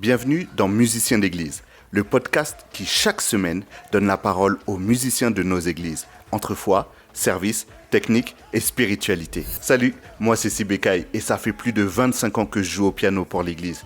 Bienvenue dans Musiciens d'église, le podcast qui chaque semaine donne la parole aux musiciens de nos églises, entre foi, service, technique et spiritualité. Salut, moi c'est Sibekaï et ça fait plus de 25 ans que je joue au piano pour l'église.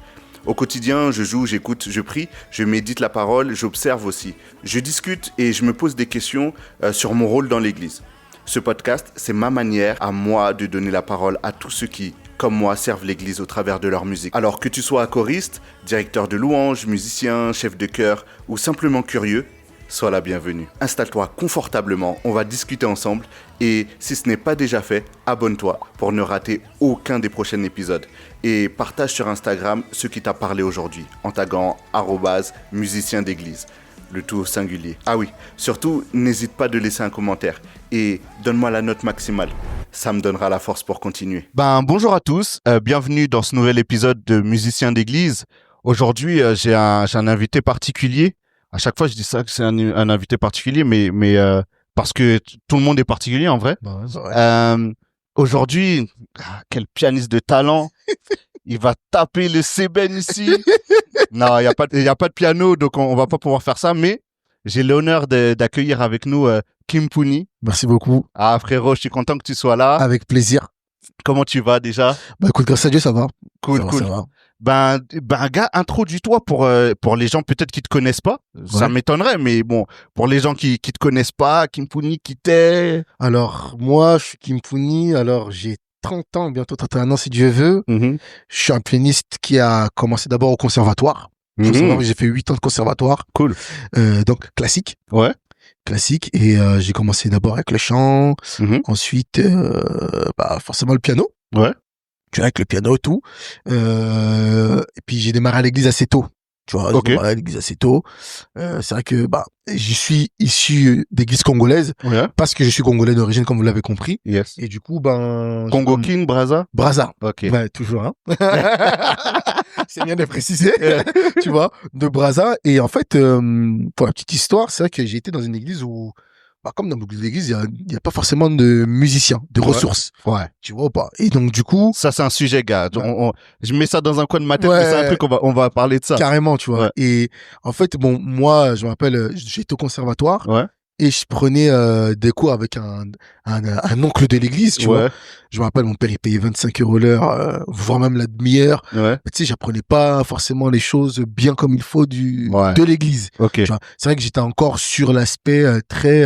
Au quotidien, je joue, j'écoute, je prie, je médite la parole, j'observe aussi. Je discute et je me pose des questions sur mon rôle dans l'église. Ce podcast, c'est ma manière à moi de donner la parole à tous ceux qui, comme moi, servent l'église au travers de leur musique. Alors que tu sois choriste, directeur de louange, musicien, chef de chœur ou simplement curieux, sois la bienvenue. Installe-toi confortablement, on va discuter ensemble et si ce n'est pas déjà fait, abonne-toi pour ne rater aucun des prochains épisodes. Et partage sur Instagram ce qui t'a parlé aujourd'hui en taguant @musicien d'église. Le tout au singulier. Ah oui, surtout, n'hésite pas de laisser un commentaire et donne-moi la note maximale. Ça me donnera la force pour continuer. Bonjour à tous, bienvenue dans ce nouvel épisode de Musiciens d'église. Aujourd'hui, j'ai un invité particulier. À chaque fois, je dis ça que c'est un invité particulier, mais parce que tout le monde est particulier en vrai. Aujourd'hui, quel pianiste de talent. Il va taper le sébène ici. Non, il y a pas de piano, donc on va pas pouvoir faire ça. Mais j'ai l'honneur d'accueillir avec nous Kim Pouni. Merci beaucoup. Ah frérot, je suis content que tu sois là. Avec plaisir. Comment tu vas déjà? Écoute, grâce à Dieu, ça va. Cool. Ça va. Gars, introduis-toi pour les gens peut-être qui te connaissent pas. Ça m'étonnerait, mais bon, pour les gens qui te connaissent pas, Kim Pouni, qui t'es? Alors, moi, je suis Kim Pouni. Alors, j'ai 30 ans, bientôt 31 ans si Dieu veut. Mm-hmm. Je suis un pianiste qui a commencé d'abord au conservatoire. Faut savoir que j'ai fait 8 ans de conservatoire. Cool. Donc, classique. Ouais. Classique. Et j'ai commencé d'abord avec le chant. Ensuite, forcément le piano. Ouais. Tu vois, avec le piano et tout. Et puis, j'ai démarré à l'église assez tôt. Tu vois, j'ai démarré à l'église assez tôt. C'est vrai que je suis issu d'église congolaise parce que je suis congolais d'origine, comme vous l'avez compris. Yes. Et du coup, Congo King, Brazza. Ok. Toujours, hein. C'est bien de préciser, tu vois, de Brazza. Et en fait, pour la petite histoire, c'est vrai que j'ai été dans une église où, comme dans beaucoup d'églises, il y a pas forcément de musiciens, de ressources. Ouais. Tu vois ou pas? Et donc, du coup. Ça, c'est un sujet, gars. Je mets ça dans un coin de ma tête, mais c'est un truc, on va parler de ça. Carrément, tu vois. Ouais. Et en fait, moi, je me rappelle, j'étais au conservatoire. Ouais. Et je prenais des cours avec un oncle de l'église, tu vois. Je me rappelle, mon père, il payait 25 € l'heure, voire même la demi-heure. Ouais. Mais tu sais, j'apprenais pas forcément les choses bien comme il faut de l'église. Okay. Tu vois. C'est vrai que j'étais encore sur l'aspect très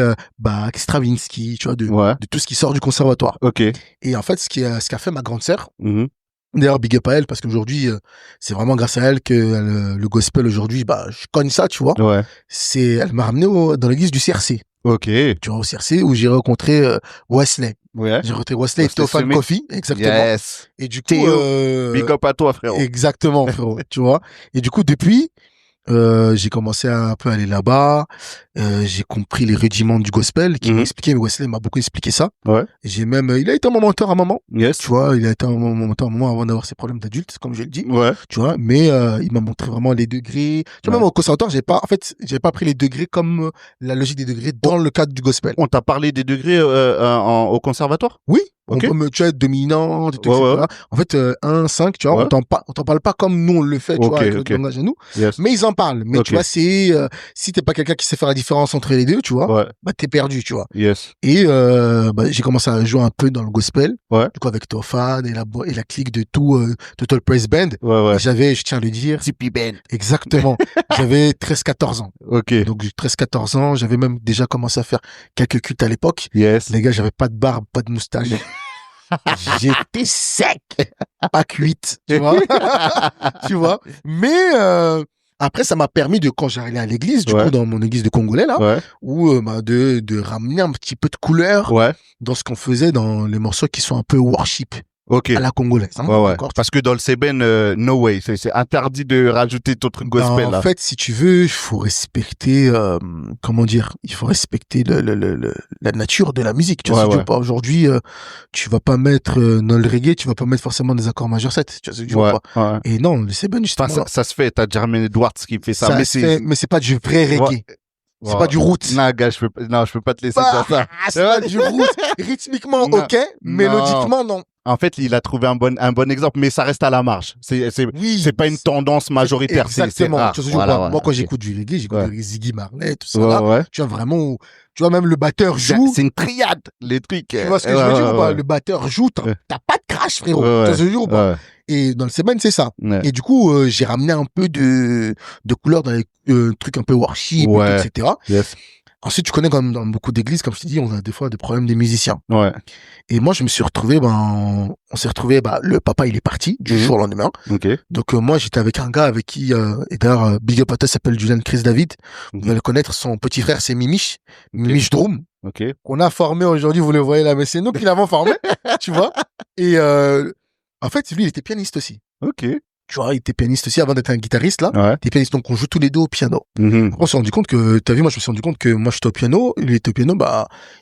Stravinsky, tu vois, de tout ce qui sort du conservatoire. Okay. Et en fait, ce qu'a fait ma grande sœur, d'ailleurs, big up à elle, parce qu'aujourd'hui, c'est vraiment grâce à elle que le gospel aujourd'hui, je connais ça, tu vois. Ouais. Elle m'a ramené dans l'église du CRC. Ok. Tu vois, au CRC, où j'ai rencontré Wesley. Ouais. J'ai rencontré Wesley et Théophane Kofi, exactement. Yes. Et du coup, big up à toi, frérot. Exactement, frérot. Tu vois. Et du coup, depuis, j'ai commencé à un peu aller là-bas. J'ai compris les rudiments du gospel qui m'expliquait, mais Wesley m'a beaucoup expliqué ça. Ouais. Il a été mon mentor à un moment. Yes. Tu vois, il a été mon mentor à un moment avant d'avoir ses problèmes d'adulte, comme je le dis. Ouais. Tu vois, mais il m'a montré vraiment les degrés. Tu vois, même au conservatoire, j'avais pas pris les degrés comme la logique des degrés dans le cadre du gospel. On t'a parlé des degrés au conservatoire? Oui. Okay. Tu vois, dominante, etc. Ouais. En fait, 1, 5, tu vois, on t'en parle pas comme nous on le fait, tu vois, avec notre langage à nous. Yes. Mais ils en parlent. Mais tu vois, c'est, si t'es pas quelqu'un qui sait faire la différence entre les deux, tu vois, t'es perdu, tu vois. Yes. Et, j'ai commencé à jouer un peu dans le gospel. Ouais. Du coup, avec Théophane et la clique de Total Praise Band. Ouais. J'avais, je tiens à le dire. Tipeee Band. Exactement. J'avais 13-14 ans. Ok. Donc, 13-14 ans. J'avais même déjà commencé à faire quelques cultes à l'époque. Yes. Les gars, j'avais pas de barbe, pas de moustache. J'étais sec, pas cuite, tu vois. Tu vois. Mais après, ça m'a permis quand j'allais à l'église, du coup, dans mon église de Congolais là, où de ramener un petit peu de couleur dans ce qu'on faisait dans les morceaux qui sont un peu worship. À la congolaise. Hein, parce que dans le sébène, no way. C'est interdit de rajouter ton truc gospel, là. En fait, si tu veux, il faut respecter, il faut respecter la nature de la musique. Tu vois, aujourd'hui, tu vas pas mettre, dans le reggae, tu vas pas mettre forcément des accords majeurs 7. Tu vois ce que je veux dire. Et non, le sébène, justement. Enfin, ça se fait. T'as Jermaine Edwards qui fait ça. Mais c'est pas du vrai reggae. C'est pas du roots. Non, gars, je peux pas te laisser dire ça. C'est pas du roots. Rythmiquement, ok. Mélodiquement, non. En fait, il a trouvé un bon exemple, mais ça reste à la marge. C'est pas une tendance majoritaire. Exactement. C'est rare. Tu vois, moi, quand j'écoute du reggae, j'écoute du Ziggy Marley, tout ça là. Ouais. Tu vois, vraiment, tu vois, même le batteur joue. C'est une triade, les trucs. Tu vois ce que je veux dire ou pas? Le batteur joue, t'as pas de crash, frérot. Tu vois ce que je veux dire ou pas? Et dans le Seven, c'est ça. Ouais. Et du coup, j'ai ramené un peu de couleur dans les trucs un peu worship, etc. Yes. Ensuite, tu connais quand même dans beaucoup d'églises, comme je te dis, on a des fois des problèmes des musiciens. Ouais. Et moi, je me suis retrouvé, on s'est retrouvé, le papa, il est parti du jour au lendemain. Ok. Donc, moi, j'étais avec un gars avec qui, et d'ailleurs, Big Up Atta s'appelle Julian Chris David. Vous allez le connaître, son petit frère, c'est Mimish Drum. Ok. Qu'on a formé aujourd'hui, vous le voyez là, mais c'est nous qui l'avons formé, tu vois. Et, en fait, lui, il était pianiste aussi. Ok. Tu vois, il était pianiste aussi avant d'être un guitariste, là. Ouais. Il était pianiste, donc on joue tous les deux au piano. Mm-hmm. On s'est rendu compte que, t'as vu, moi, je me suis rendu compte que moi, j'étais au piano, lui était au piano,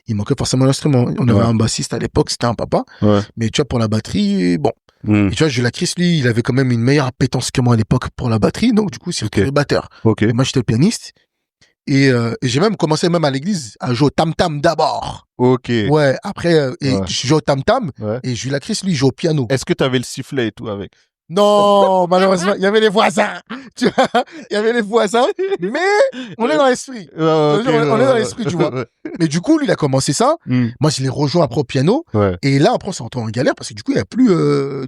il manquait forcément l'instrument. On avait un bassiste à l'époque, c'était un papa. Ouais. Mais tu vois, pour la batterie, bon. Et tu vois, Jules Chris, lui, il avait quand même une meilleure appétence que moi à l'époque pour la batterie, donc du coup, c'est le batteur. Ok. Et moi, j'étais le pianiste. Et j'ai même commencé même à l'église à jouer au tam-tam d'abord. Ok. Ouais, après, je jouais au tam-tam, et Jules Chris, lui, il joue au piano. Est-ce que tu avais le sifflet et tout avec? Non, malheureusement, il y avait les voisins. Tu vois, il y avait les voisins, mais on est dans l'esprit. On est dans l'esprit, tu vois. Mais du coup, lui, il a commencé ça. Moi, je l'ai rejoint après au piano. Ouais. Et là, après, on s'est retrouvé en galère parce que du coup, il n'y a plus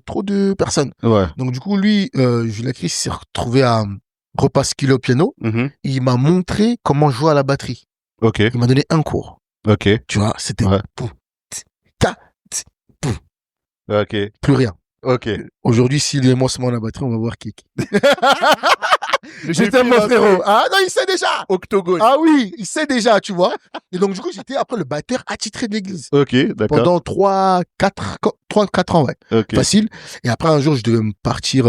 trop de personnes. Ouais. Donc, du coup, lui, Jules Chris s'est retrouvé à repasculer au piano. Il m'a montré comment jouer à la batterie. Ok. Il m'a donné un cours. Ok. Tu vois, c'était Ok. Plus rien. Ok. Aujourd'hui, s'il est moi seulement la batterie, on va voir qui. J'étais mon frérot. Ah non, il sait déjà. Octogone. Ah oui, il sait déjà, tu vois. Et donc, du coup, j'étais après le batteur attitré de l'église. Ok, d'accord. Pendant 3-4 ans, ouais. Okay. Facile. Et après, un jour, je devais me partir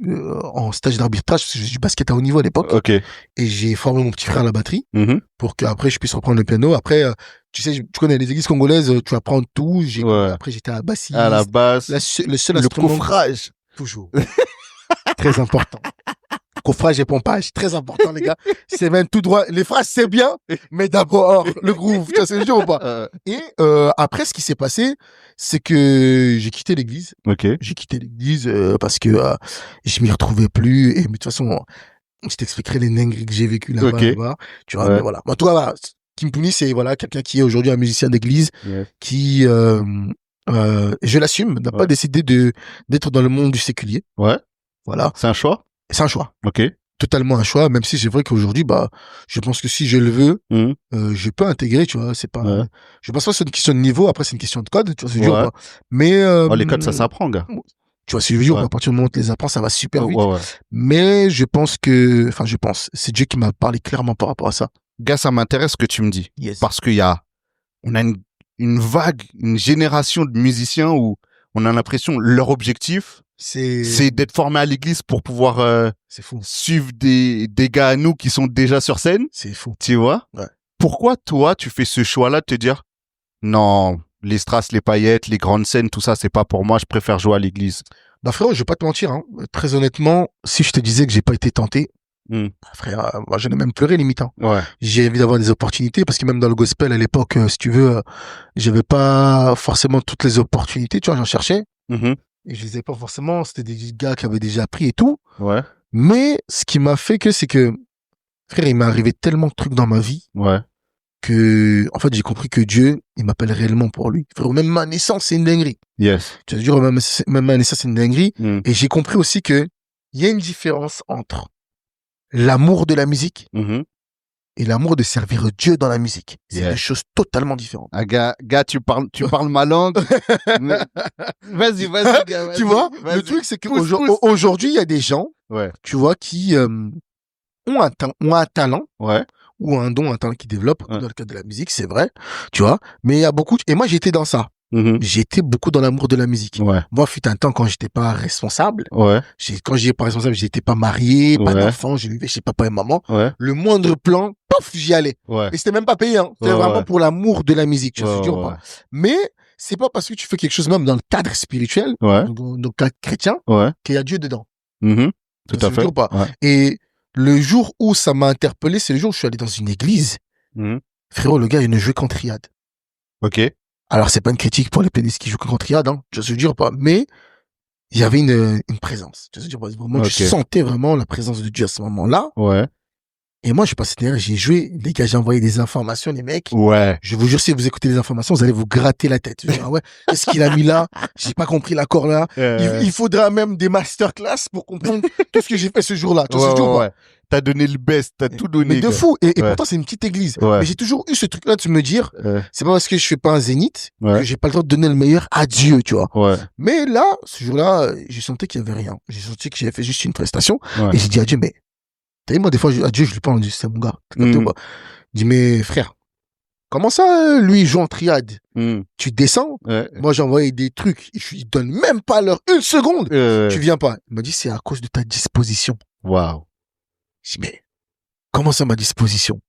en stage d'arbitrage, parce que j'ai du basket à haut niveau à l'époque. Ok. Et j'ai formé mon petit frère à la batterie pour qu'après, je puisse reprendre le piano. Après, tu sais, tu connais les églises congolaises, tu apprends tout. Après, j'étais à la bassiste. À la basse. Le seul instrument. Le coffrage. Toujours. Très important. Coffrage et pompage, très important, les gars. C'est même tout droit. Les phrases, c'est bien, mais d'abord, le groove. Tu vois ce que je veux dire ou pas? Et après, ce qui s'est passé, c'est que j'ai quitté l'église. Ok. J'ai quitté l'église parce que je m'y retrouvais plus. Et mais de toute façon, je t'expliquerai les dingueries que j'ai vécues là-bas. Okay. Là-bas. Tu vois, mais voilà. En tout cas, voilà. Kim Pouni, c'est voilà quelqu'un qui est aujourd'hui un musicien d'église, qui je l'assume, n'a pas décidé d'être dans le monde du séculier. Ouais. Voilà. C'est un choix. C'est un choix. Ok. Totalement un choix, même si c'est vrai qu'aujourd'hui, je pense que si je le veux, je peux intégrer, tu vois, c'est pas, je pense pas que c'est une question de niveau, après c'est une question de code, tu vois, c'est dur, quoi. Mais, les codes, ça s'apprend, gars. Tu vois, c'est dur, à partir du moment où tu les apprends, ça va super vite. Mais je pense, c'est Dieu qui m'a parlé clairement par rapport à ça. Gars, ça m'intéresse ce que tu me dis. Yes. Parce on a une vague, une génération de musiciens où on a l'impression, leur objectif, c'est d'être formé à l'église pour pouvoir suivre des gars à nous qui sont déjà sur scène. C'est fou. Tu vois? Ouais. Pourquoi toi, tu fais ce choix-là de te dire non, les strass, les paillettes, les grandes scènes, tout ça, c'est pas pour moi, je préfère jouer à l'église? Frérot, je vais pas te mentir, hein. Très honnêtement, si je te disais que j'ai pas été tenté, frère, moi j'en ai même pleuré limite. Hein. Ouais. J'ai envie d'avoir des opportunités parce que même dans le gospel à l'époque, si tu veux, j'avais pas forcément toutes les opportunités, tu vois, j'en cherchais. Et je les avais pas forcément, c'était des gars qui avaient déjà appris et tout. Ouais. Mais ce qui m'a fait c'est que, frère, il m'est arrivé tellement de trucs dans ma vie. Ouais. Que, en fait, j'ai compris que Dieu, il m'appelle réellement pour lui. Frère, même ma naissance, c'est une dinguerie. Yes. Tu vas dire, même ma naissance, c'est une dinguerie. Et j'ai compris aussi que, il y a une différence entre l'amour de la musique et l'amour de servir Dieu dans la musique. C'est des choses totalement différentes. Ah, gars, tu parles ma langue. Vas-y, gars. Tu vois, le truc, c'est qu'aujourd'hui, il y a des gens, tu vois, qui ont un talent, ou un don, un talent qui développe dans le cadre de la musique, c'est vrai, tu vois. Mais il y a beaucoup, et moi, j'étais dans ça. J'étais beaucoup dans l'amour de la musique. Ouais. Moi, fut un temps quand j'étais pas responsable. Ouais. Quand j'étais pas responsable, j'étais pas marié, pas d'enfant, je vivais chez papa et maman. Ouais. Le moindre plan, pof, j'y allais. Ouais. Et c'était même pas payé, hein. C'était vraiment pour l'amour de la musique, tu vois, c'est dur ou pas. Mais c'est pas parce que tu fais quelque chose même dans le cadre spirituel, donc le cadre chrétien, qu'il y a Dieu dedans. Tout à fait. Dur ou pas. Ouais. Et le jour où ça m'a interpellé, c'est le jour où je suis allé dans une église. Frérot, le gars, il ne jouait qu'en triade. Ok. Alors, c'est pas une critique pour les pédistes qui jouent contre Riyad, hein. Je te jure pas. Mais, il y avait une présence. Je te jure pas. Vraiment, Ok. je sentais vraiment la présence de Dieu à ce moment-là. Ouais. Et moi, je passais derrière, j'ai joué. Les gars, j'ai envoyé des informations, les mecs. Ouais. Je vous jure, si vous écoutez les informations, vous allez vous gratter la tête. Genre, ouais, qu'est-ce qu'il a mis là? J'ai pas compris l'accord là. Il faudra même des masterclass pour comprendre tout ce que j'ai fait ce jour-là. Tu vois ce que je veux dire ou pas? T'as donné le best, t'as tout donné. Mais de gars. fou. Et Ouais. pourtant, c'est une petite église. Ouais. Mais j'ai toujours eu ce truc-là de me dire, Ouais. c'est pas parce que je fais pas un zénith Ouais. que j'ai pas le droit de donner le meilleur à Dieu, tu vois. Ouais. Mais là, ce jour-là, j'ai senti qu'il y avait rien. J'ai senti que j'avais fait juste une prestation. Ouais. Et j'ai dit à Dieu, mais, t'as vu, moi, des fois, à Dieu, je lui parle, je dis, c'est mon gars. T'as capté ou pas? Je dis, mais frère, comment ça, lui, il joue en triade? Tu descends? Ouais. Moi, j'ai envoyé des trucs. Je lui donne même pas leur une seconde. Tu viens pas. Il m'a dit, c'est à cause de ta disposition. Waouh. Je dis, mais, comment ça, ma disposition?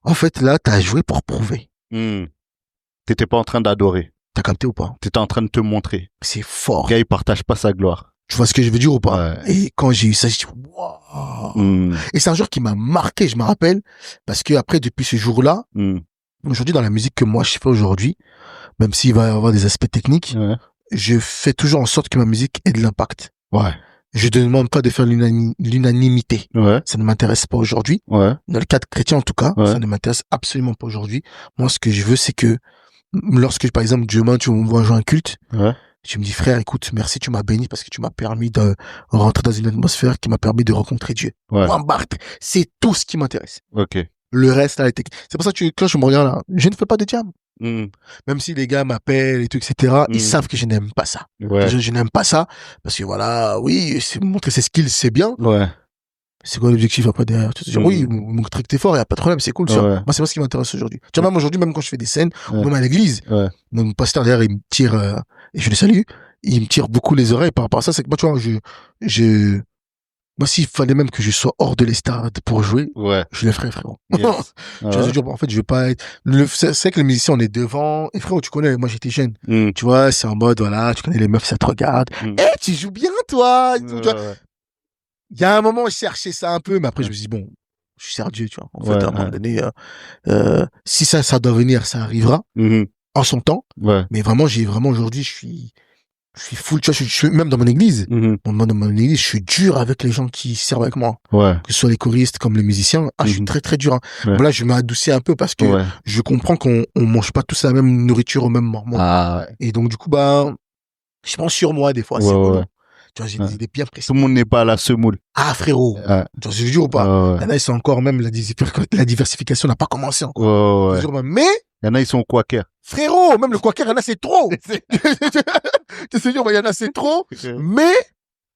En fait, là, t'as joué pour prouver. T'étais pas en train d'adorer. T'as capté ou pas? T'étais en train de te montrer. C'est fort. Le gars, il partage pas sa gloire. Tu vois ce que je veux dire ou pas? Ouais. Et quand j'ai eu ça, j'ai dit, waouh. Et c'est un jour qui m'a marqué, je me rappelle, parce que après, depuis ce jour-là, aujourd'hui, dans la musique que moi je fais aujourd'hui, même s'il va y avoir des aspects techniques, Ouais. je fais toujours en sorte que ma musique ait de l'impact. Ouais. Je ne demande pas de faire l'unanimité. Ouais. Ça ne m'intéresse pas aujourd'hui. Ouais. Dans le cadre chrétien, en tout cas, Ouais. ça ne m'intéresse absolument pas aujourd'hui. Moi, ce que je veux, c'est que lorsque, par exemple, demain, tu me vois jouer un culte, Ouais. tu me dis, frère, écoute, merci, tu m'as béni parce que tu m'as permis de rentrer dans une atmosphère qui m'a permis de rencontrer Dieu. Ouais. Moi, Barth, c'est tout ce qui m'intéresse. Ok. Le reste, là, c'est pour ça que quand je me regarde là, je ne fais pas de jam. Même si les gars m'appellent et tout, etc., ils savent que je n'aime pas ça. Ouais. Je n'aime pas ça parce que voilà, oui, montrer ses skills, c'est bien. Ouais. C'est quoi l'objectif après derrière? Tu te dis, oui, montrer que t'es fort, y a pas de problème, c'est cool, ça. Ouais. Moi, c'est pas ce qui m'intéresse aujourd'hui. Tu vois, même aujourd'hui, même quand je fais des scènes, Ouais. ou même à l'église, Ouais. mon pasteur derrière, il me tire, et je le salue, il me tire beaucoup les oreilles par rapport à ça. C'est que moi, tu vois, moi, s'il fallait même que je sois hors de l'estrade pour jouer, Ouais. je le ferais, frérot. Yes. Tu vois, je veux dire, en fait, je veux pas être, c'est vrai que les musiciens, on est devant, et frérot, tu connais, moi, j'étais jeune. Tu vois, c'est en mode, voilà, tu connais les meufs, ça te regarde. Tu joues bien, toi. Tu vois. Il y a un moment, je cherchais ça un peu, mais après, je me suis dit, bon, je sers Dieu, tu vois. En fait, à un moment donné, si ça doit venir, ça arrivera, en son temps. Ouais. Mais vraiment, aujourd'hui, je suis full, tu vois, je suis même dans mon église. Dans mon église, je suis dur avec les gens qui servent avec moi. Ouais. Que ce soit les choristes comme les musiciens. Je suis très, très dur, hein. Ouais. Bon, là, je m'adoucis un peu parce que je comprends qu'on mange pas tous la même nourriture au même moment. Ah, ouais. Et donc, du coup, je pense sur moi, des fois, c'est relou. Tu vois, j'ai des idées bien précises. Tout le monde n'est pas à la semoule. Ah, frérot. Tu vois ce que je veux dire ou pas? Il y en a, ils sont encore même, la diversification n'a pas commencé encore. Mais, il y en a, ils sont quakers. Frérot, même le quaker, il y en a, c'est trop. Tu sais, il y en a, c'est trop. Mais,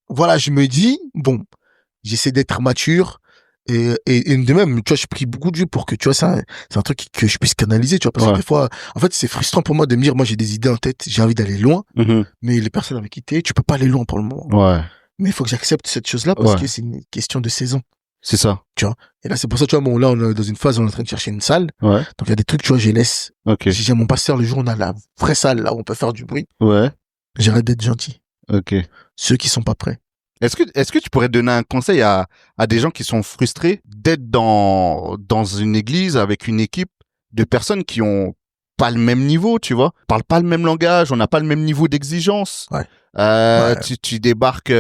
voilà, je me dis, bon, j'essaie d'être mature. Et de même, tu vois, je prie beaucoup de Dieu pour que, tu vois, c'est un truc que je puisse canaliser, tu vois, parce que des fois, en fait, c'est frustrant pour moi de me dire, moi, j'ai des idées en tête, j'ai envie d'aller loin, mais les personnes avec qui t'es, tu peux pas aller loin pour le moment. Ouais. Mais il faut que j'accepte cette chose-là parce que c'est une question de saison. C'est ça. Tu vois. Et là, c'est pour ça, tu vois, bon, là, on est dans une phase où on est en train de chercher une salle. Ouais. Donc, il y a des trucs, tu vois, je laisse. Ok. Si j'ai mon pasteur, le jour où on a la vraie salle, là, où on peut faire du bruit. Ouais. J'arrête d'être gentil. Ok. Ceux qui sont pas prêts. Est-ce que tu pourrais donner un conseil à des gens qui sont frustrés d'être dans une église avec une équipe de personnes qui ont pas le même niveau, tu vois, parlent pas le même langage, on n'a pas le même niveau d'exigence. Ouais. Tu débarques,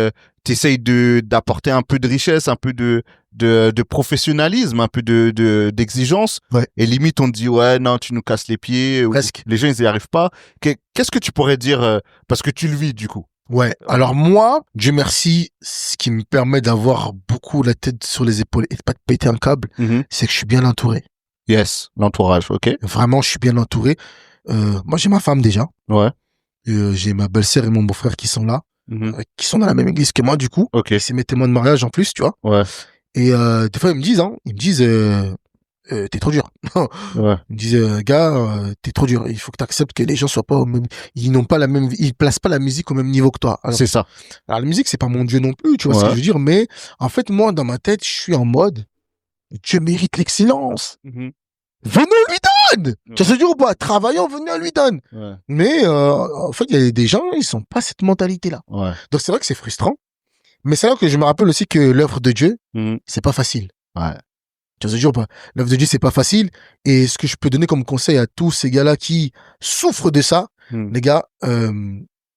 t'essayes d'apporter un peu de richesse, un peu de professionnalisme, un peu d'exigence. Ouais. Et limite, on te dit, ouais, non, tu nous casses les pieds. Presque. Les gens, ils y arrivent pas. Qu'est-ce que tu pourrais dire, parce que tu le vis, du coup? Ouais. Alors moi, Dieu merci, ce qui me permet d'avoir beaucoup la tête sur les épaules et de pas de péter un câble, c'est que je suis bien entouré. Yes, l'entourage, ok. Vraiment, je suis bien entouré. Moi, j'ai ma femme déjà. Ouais. J'ai ma belle-sœur et mon beau-frère qui sont là, qui sont dans la même église que moi, du coup. Ok. C'est mes témoins de mariage en plus, tu vois. Ouais. Et des fois, ils me disent, t'es trop dur. Ouais. Ils me disent, gars, t'es trop dur. Il faut que t'acceptes que les gens soient pas au même, ils placent pas la musique au même niveau que toi. C'est ça. Alors, la musique, c'est pas mon Dieu non plus, tu vois ce que je veux dire. Mais, en fait, moi, dans ma tête, je suis en mode, Dieu mérite l'excellence. Venez, lui donne! Tu vois ce que je veux dire ou pas? Travaillons, venez, lui donne. Ouais. Mais, en fait, il y a des gens, ils sont pas cette mentalité-là. Ouais. Donc, c'est vrai que c'est frustrant. Mais c'est là que je me rappelle aussi que l'œuvre de Dieu, c'est pas facile. Ouais. Tu vois ce que je veux dire ou pas? L'œuvre de Dieu, c'est pas facile. Et ce que je peux donner comme conseil à tous ces gars-là qui souffrent de ça, les gars,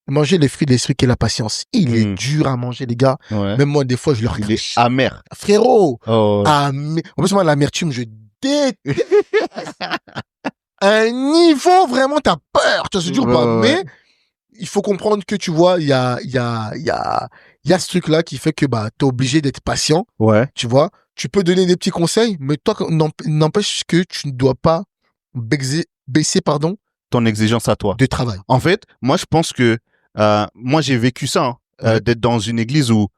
mangez les fruits de l'esprit qui est la patience. Il est dur à manger, les gars. Ouais. Même moi, des fois, je leur Il est amer. frérot, Oh. en plus, moi, l'amertume, je déteste. Un niveau, vraiment, t'as peur. Tu vois ce que je veux dire ou pas? Mais, il faut comprendre que, tu vois, il y a ce truc-là qui fait que, t'es obligé d'être patient. Ouais. Tu vois, tu peux donner des petits conseils, mais toi, n'empêche que tu ne dois pas baisser, Ton exigence à toi. de travail. En fait, moi, je pense que, moi, j'ai vécu ça, d'être dans une église où,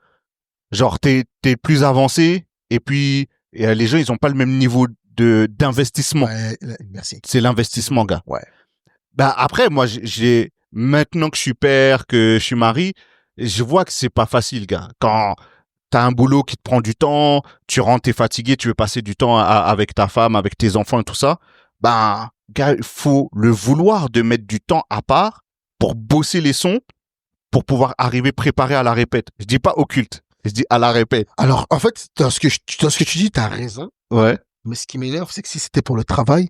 genre, t'es plus avancé, et puis, les gens, ils ont pas le même niveau d'investissement. Ouais, merci. C'est l'investissement, gars. Ouais. Après, moi, maintenant que je suis père, que je suis mari, je vois que c'est pas facile, gars. Quand t'as un boulot qui te prend du temps, tu rentres, t'es fatigué, tu veux passer du temps avec ta femme, avec tes enfants et tout ça, gars, il faut le vouloir de mettre du temps à part pour bosser les sons, pour pouvoir arriver préparé à la répète. Je dis pas au culte, je dis à la répète. Alors, en fait, dans ce que tu dis, t'as raison. Ouais. Mais ce qui m'énerve, c'est que si c'était pour le travail,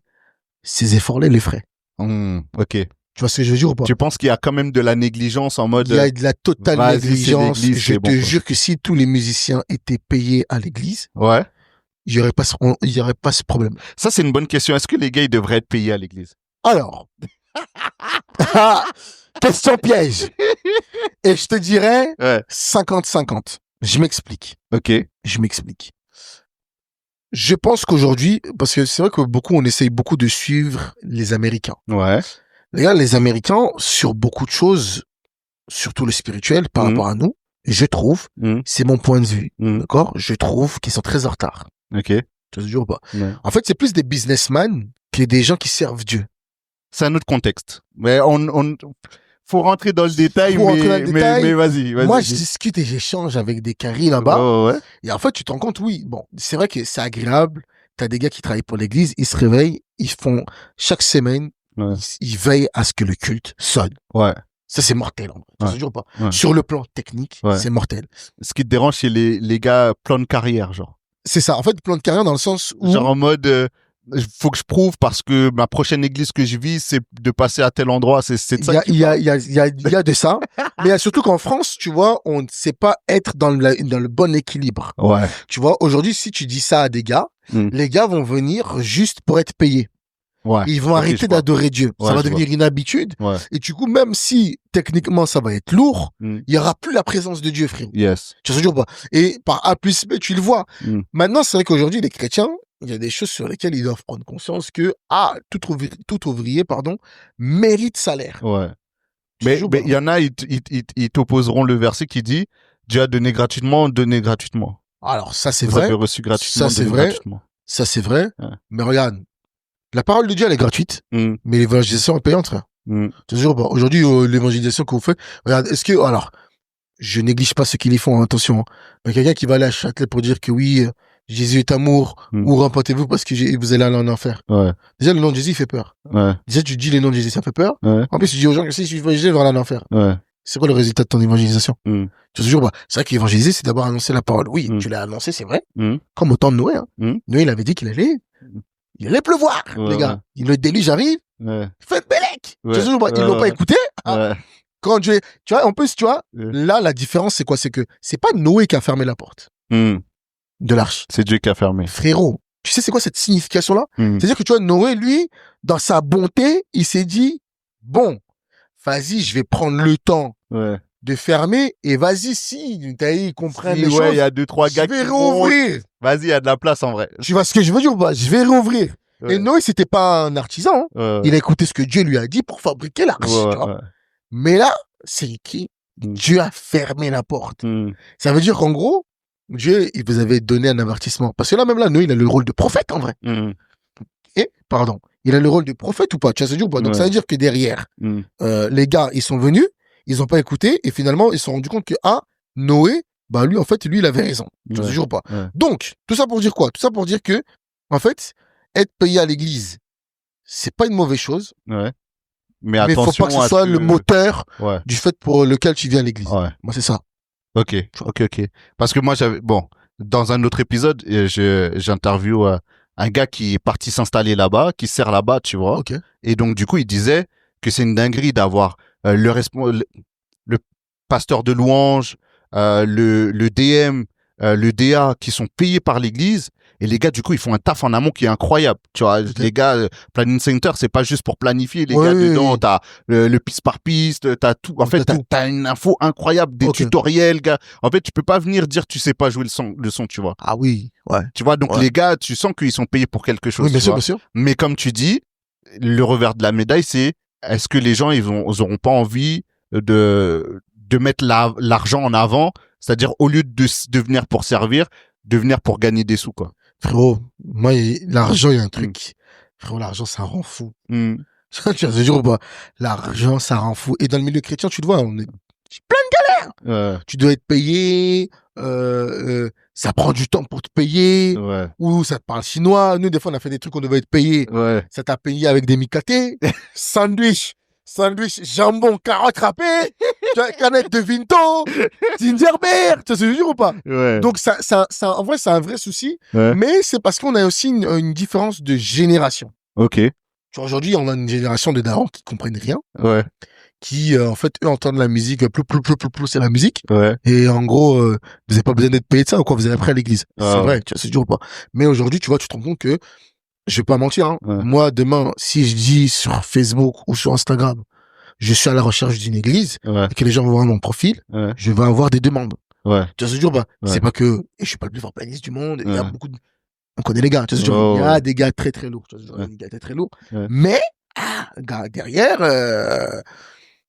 ces efforts-là, les feraient. Ok. Tu vois ce que je veux dire ou pas? Tu penses qu'il y a quand même de la négligence en mode... Il y a de la totale vas-y, négligence. c'est l'église, Je c'est te bon, quoi. jure que si tous les musiciens étaient payés à l'église, Ouais. il y aurait pas ce problème. Ça, c'est une bonne question. Est-ce que les gars, ils devraient être payés à l'église? Alors, question piège. Et je te dirais Ouais. 50-50. Je m'explique. Ok. Je pense qu'aujourd'hui, parce que c'est vrai que on essaye beaucoup de suivre les Américains. Ouais. Les gars, les Américains, sur beaucoup de choses, surtout le spirituel, par rapport à nous, je trouve, c'est mon point de vue, d'accord? Je trouve qu'ils sont très en retard. Ok. Tu vois ce que je veux dire ou pas? Ouais. En fait, c'est plus des businessmen que des gens qui servent Dieu. C'est un autre contexte. Mais faut rentrer dans le détail, Faut rentrer dans le détail. mais vas-y. Moi, je discute et j'échange avec des caries là-bas. Ouais. Et en fait, tu te rends compte, oui, bon, c'est vrai que c'est agréable. T'as des gars qui travaillent pour l'église, ils se réveillent, ils font, chaque semaine, ils veillent à ce que le culte sonne. Ouais. Ça, c'est mortel, en vrai. Tu sais toujours pas. Ouais. Sur le plan technique, c'est mortel. Ce qui te dérange, c'est les gars plan de carrière, genre. C'est ça. En fait, plan de carrière dans le sens où... Genre en mode, faut que je prouve parce que ma prochaine église que je vis, c'est de passer à tel endroit. C'est de ça. Il y a de ça. Mais il y a surtout qu'en France, tu vois, on ne sait pas être dans le bon équilibre. Ouais. Tu vois, aujourd'hui, si tu dis ça à des gars, les gars vont venir juste pour être payés. Ouais. Ils vont arrêter d'adorer Dieu. Ouais, ça va devenir une habitude. Ouais. Et du coup, même si techniquement ça va être lourd, il y aura plus la présence de Dieu, frère. Yes. Tu sais toujours pas. Et par A plus B, tu le vois. Maintenant, c'est vrai qu'aujourd'hui, les chrétiens, il y a des choses sur lesquelles ils doivent prendre conscience que, tout ouvrier, mérite salaire. Ouais. Mais il y en a, ils t'opposeront le verset qui dit, Dieu a donné gratuitement, donné gratuitement. Alors, ça, c'est Vous vrai. avez reçu gratuitement, ça, c'est donné vrai. gratuitement. Ça, c'est vrai. Ouais. Mais regarde, la parole de Dieu, elle est gratuite, mais l'évangélisation est payante, frère. Toujours pas. Aujourd'hui, l'évangélisation que vous faites, regarde, alors, je néglige pas ceux qui les font, hein, attention, hein. Mais quelqu'un qui va aller à Châtelet pour dire que oui, Jésus est amour, ou remportez-vous parce que vous allez aller en enfer. Ouais. Déjà, le nom de Jésus, il fait peur. Ouais. Déjà, tu dis les noms de Jésus, ça fait peur. Ouais. En plus, tu dis aux gens que si je vais Jésus, je vais aller en enfer. Ouais. C'est quoi le résultat de ton évangélisation? Tu vois, toujours pas. C'est vrai qu'évangéliser, c'est d'abord annoncer la parole. Oui, tu l'as annoncé, c'est vrai. Comme au temps de Noé, hein. Noé, il avait dit qu'il allait pleuvoir, les gars. Le déluge arrive. Faites Bélec. Tu vois, toujours pas. Ils l'ont pas écouté. Hein. Quand Dieu, tu vois, en plus, tu vois, là, la différence, c'est quoi? C'est que c'est pas Noé qui a fermé la porte de l'arche. C'est Dieu qui a fermé. Frérot, tu sais c'est quoi cette signification-là? C'est-à-dire que tu vois, Noé, lui, dans sa bonté, il s'est dit, bon, vas-y, je vais prendre le temps de fermer et vas-y, si, ils comprennent les choses. Il y a 2-3 gars qui vont réouvrir. Vas-y, il y a de la place en vrai. Tu vois ce que je veux dire ou pas? Je vais réouvrir. Et Noé, c'était pas un artisan. Il a écouté ce que Dieu lui a dit pour fabriquer l'arche. Tu vois. Mais là, c'est écrit, Dieu a fermé la porte. Ça veut dire qu'en gros, Dieu, il vous avait donné un avertissement. Parce que là, même là, Noé, il a le rôle de prophète, en vrai. Il a le rôle de prophète ou pas? Tu vois, ça veut dire ou pas? Donc, ça veut dire que derrière, les gars, ils sont venus, ils ont pas écouté, et finalement, ils se sont rendus compte que, Noé, lui, en fait, lui, il avait raison. Tu vois, ça veut dire ou pas? Donc, tout ça pour dire quoi? Tout ça pour dire que, en fait, être payé à l'église, c'est pas une mauvaise chose. Mais attention, faut pas que ce soit le moteur du fait pour lequel tu viens à l'église. Moi, c'est ça. Ok. Parce que moi, dans un autre épisode, j'interviewe un gars qui est parti s'installer là-bas, qui sert là-bas, tu vois. Ok. Et donc, du coup, il disait que c'est une dinguerie d'avoir le pasteur de louange, le DM, le DA qui sont payés par l'église. Et les gars, du coup, ils font un taf en amont qui est incroyable. Tu vois, les gars, Planning Center, c'est pas juste pour planifier. Les gars, dedans, t'as le piste par piste, t'as tout. En fait, t'as une info incroyable, des tutoriels, gars. En fait, tu peux pas venir dire tu sais pas jouer le son, tu vois. Ah oui, ouais. Tu vois, donc les gars, tu sens qu'ils sont payés pour quelque chose. Oui, bien sûr, bien sûr. Mais comme tu dis, le revers de la médaille, c'est est-ce que les gens, ils auront pas envie de mettre l'argent en avant, c'est-à-dire au lieu de venir pour servir, de venir pour gagner des sous, quoi. Frérot, moi, l'argent, il y a un truc. Frérot, l'argent, ça rend fou. Tu vois, je te jure ou pas, l'argent, ça rend fou. Et dans le milieu chrétien, tu te vois, on est plein de galères. Tu dois être payé, ça prend du temps pour te payer, ou ça te parle chinois. Nous, des fois, on a fait des trucs, on devait être payé. Ça t'a payé avec des mikaté, sandwich, jambon, carotte râpée, canette de Vinto, ginger beer, tu te jure ou pas? Donc, ça, en vrai, c'est un vrai souci, mais c'est parce qu'on a aussi une différence de génération. Ok. Tu vois, aujourd'hui, on a une génération de darons qui comprennent rien. Qui, en fait, eux entendent la musique, c'est la musique. Et en gros, vous n'avez pas besoin d'être payé de ça ou quoi, vous allez après à l'église. C'est vrai, tu vois, c'est dur ou pas. Mais aujourd'hui, tu vois, tu te rends compte que, je vais pas mentir, hein. Moi, demain, si je dis sur Facebook ou sur Instagram, je suis à la recherche d'une église, et que les gens vont voir mon profil, je vais avoir des demandes. Tu vois, c'est dur ou pas. C'est pas que, et je suis pas le plus fort pianiste du monde, il y a beaucoup de, on connaît les gars, tu vois, il y a des gars très très lourds, tu vois, des gars très très lourds. Mais, gars, derrière,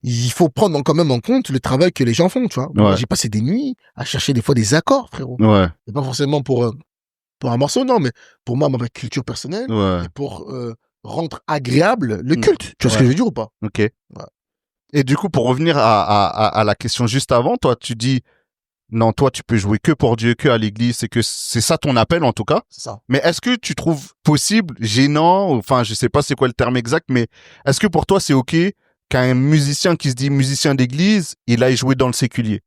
il faut prendre quand même en compte le travail que les gens font, tu vois. Moi, j'ai passé des nuits à chercher des fois des accords, frérot. Et pas forcément pour un morceau, non, mais pour moi, ma culture personnelle, et pour rendre agréable le culte. Tu vois ce que je veux dire ou pas? Ok. Et du coup, pour revenir à la question juste avant, toi, tu dis, non, toi, tu peux jouer que pour Dieu, que à l'église, c'est que c'est ça ton appel, en tout cas. C'est ça. Mais est-ce que tu trouves possible, gênant, enfin, je sais pas c'est quoi le terme exact, mais est-ce que pour toi, c'est ok qu'un musicien qui se dit musicien d'église, il aille jouer dans le séculier?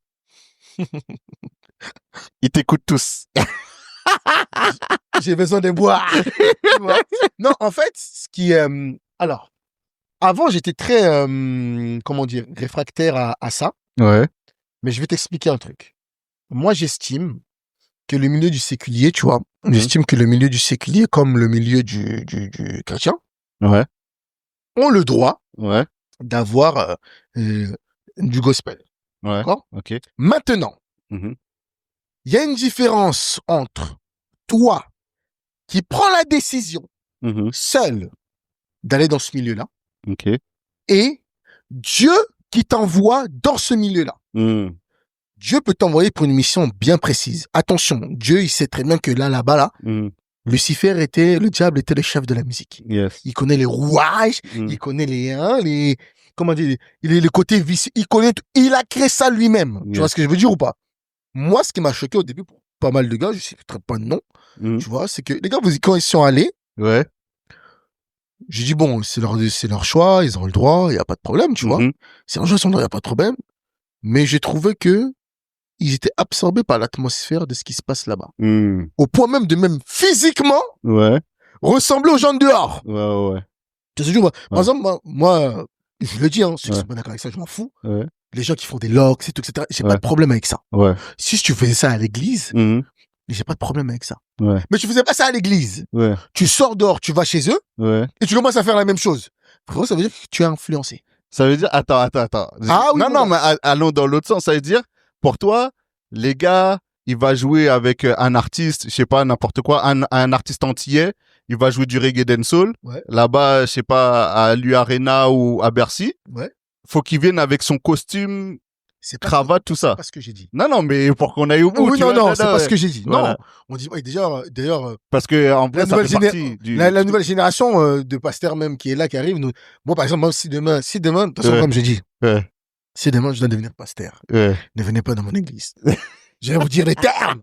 Ils t'écoutent tous. J'ai besoin de boire. Non, en fait, ce qui est... alors, avant, j'étais très, comment dire, réfractaire à ça. Mais je vais t'expliquer un truc. Moi, j'estime que le milieu du séculier, tu vois, j'estime que le milieu du séculier, comme le milieu du chrétien, ont le droit d'avoir du gospel. D'accord? Maintenant, il y a une différence entre toi qui prends la décision seul d'aller dans ce milieu-là et Dieu qui t'envoie dans ce milieu-là. Dieu peut t'envoyer pour une mission bien précise. Attention, Dieu, il sait très bien que là-bas, Lucifer le diable était le chef de la musique. Il connaît les rouages, il connaît les, comment dire, il est le côté vicieux, il a créé ça lui-même. Tu vois ce que je veux dire ou pas? Moi, ce qui m'a choqué au début pour pas mal de gars, je sais pas de nom, tu vois, c'est que les gars, quand ils sont allés, j'ai dit bon, c'est leur choix, ils ont le droit, il y a pas de problème, tu vois. C'est leur choix, il y a pas de problème. Mais j'ai trouvé que ils étaient absorbés par l'atmosphère de ce qui se passe là-bas. Au point même de physiquement ressembler aux gens de dehors. Tu sais, par exemple, moi, je le dis, hein, ceux qui sont pas d'accord avec ça, je m'en fous. Les gens qui font des locks et tout, etc. J'ai pas de problème avec ça. Si tu faisais ça à l'église, j'ai pas de problème avec ça. Mais tu faisais pas ça à l'église. Tu sors dehors, tu vas chez eux, et tu commences à faire la même chose. Frérot, ça veut dire que tu es influencé. Ça veut dire, attends. Ah, oui, non, mais allons dans l'autre sens. Ça veut dire, pour toi, les gars, il va jouer avec un artiste, je sais pas, n'importe quoi, un artiste antillais, il va jouer du reggae dancehall. Là-bas, je sais pas, à l'U-Arena ou à Bercy. Faut qu'il vienne avec son costume, cravate, tout ça. C'est pas ce que j'ai dit. Non, mais pour qu'on aille au bout. Oui, non, c'est pas ce que j'ai dit. Non. On dit, d'ailleurs, parce que, en vrai, ça fait partie la nouvelle génération de pasteurs même qui est là, qui arrive, moi, par exemple, moi, si demain, de toute façon, comme j'ai dit, si demain, je dois devenir pasteur, ne venez pas dans mon église. Je vais vous dire les termes.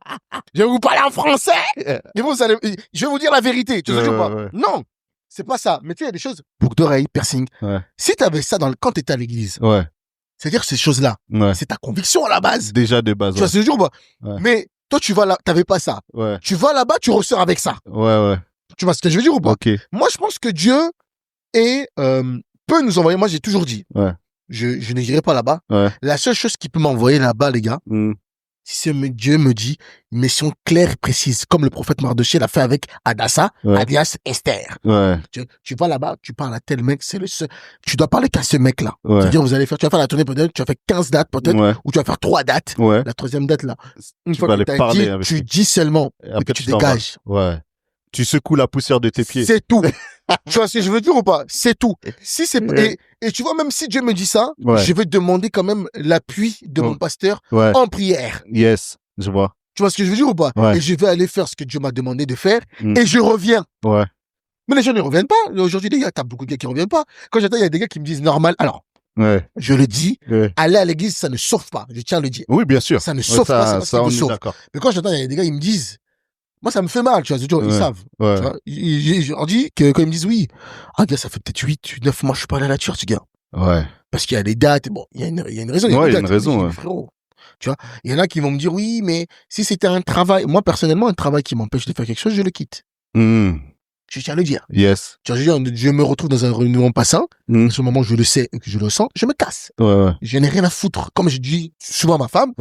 Je vais vous parler en français. Je vais vous dire la vérité. Tu sais pas? Non. C'est pas ça. Mais tu sais, il y a des choses. Boucle d'oreille, piercing. Si tu avais ça quand tu étais à l'église. C'est-à-dire ces choses-là. C'est ta conviction à la base. Déjà de base. Tu vois, c'est toujours pas. Mais Toi, tu vas là, t'avais pas ça. Ouais. Tu vas là-bas, tu ressors avec ça. Ouais. Tu vois ce que je veux dire ou pas? Ok. Moi, je pense que Dieu peut nous envoyer. Moi, j'ai toujours dit. Ouais. Je n'irai pas là-bas. Ouais. La seule chose qui peut m'envoyer là-bas, les gars, si Dieu me dit une mission claire et précise, comme le prophète Mardoché l'a fait avec Adassa, alias Esther. Ouais. Tu vas là-bas, tu parles à tel mec, c'est le seul. Tu dois parler qu'à ce mec-là. Ouais. C'est-à-dire, tu vas faire la tournée peut-être, tu vas faire 15 dates peut-être, ou tu vas faire 3 dates. Ouais. La troisième date là. Une Tu fois vas que aller t'as parler dit, avec tu dis seulement, et après, que tu t'en vas. dégages. Ouais. Tu secoues la poussière de tes pieds. C'est tout. Tu vois ce que je veux dire ou pas? C'est tout. Si c'est et tu vois, même si Dieu me dit ça, je vais demander quand même l'appui de mon pasteur en prière. Yes, je vois. Tu vois ce que je veux dire ou pas? Et je vais aller faire ce que Dieu m'a demandé de faire et je reviens. Ouais. Mais les gens ne reviennent pas. Aujourd'hui, les gars, t'as beaucoup de gars qui reviennent pas. Quand j'entends, il y a des gars qui me disent normal. Alors, je le dis, aller à l'église, ça ne sauve pas. Je tiens à le dire. Oui, bien sûr. Ça ne sauve pas, c'est ça, pas ce qui on me est sauve. d'accord. Mais quand j'entends, il y a des gars, ils me disent, moi, ça me fait mal, tu vois. Ils savent. Ouais. Tu vois, je leur dis que quand ils me disent oui, gars, ça fait peut-être 8, 9 mois, je suis pas allé à la church, gars. Ouais. Parce qu'il y a des dates. Bon, il y a une raison. Il y a une raison. Frérot. Tu vois, il y en a qui vont me dire oui, mais si c'était un travail, moi, personnellement, un travail qui m'empêche de faire quelque chose, je le quitte. Je tiens à le dire. Yes. Tu vois, je me retrouve dans un renouveau passant. À ce moment, je le sais, que je le sens, je me casse. Je n'ai rien à foutre. Comme je dis souvent à ma femme,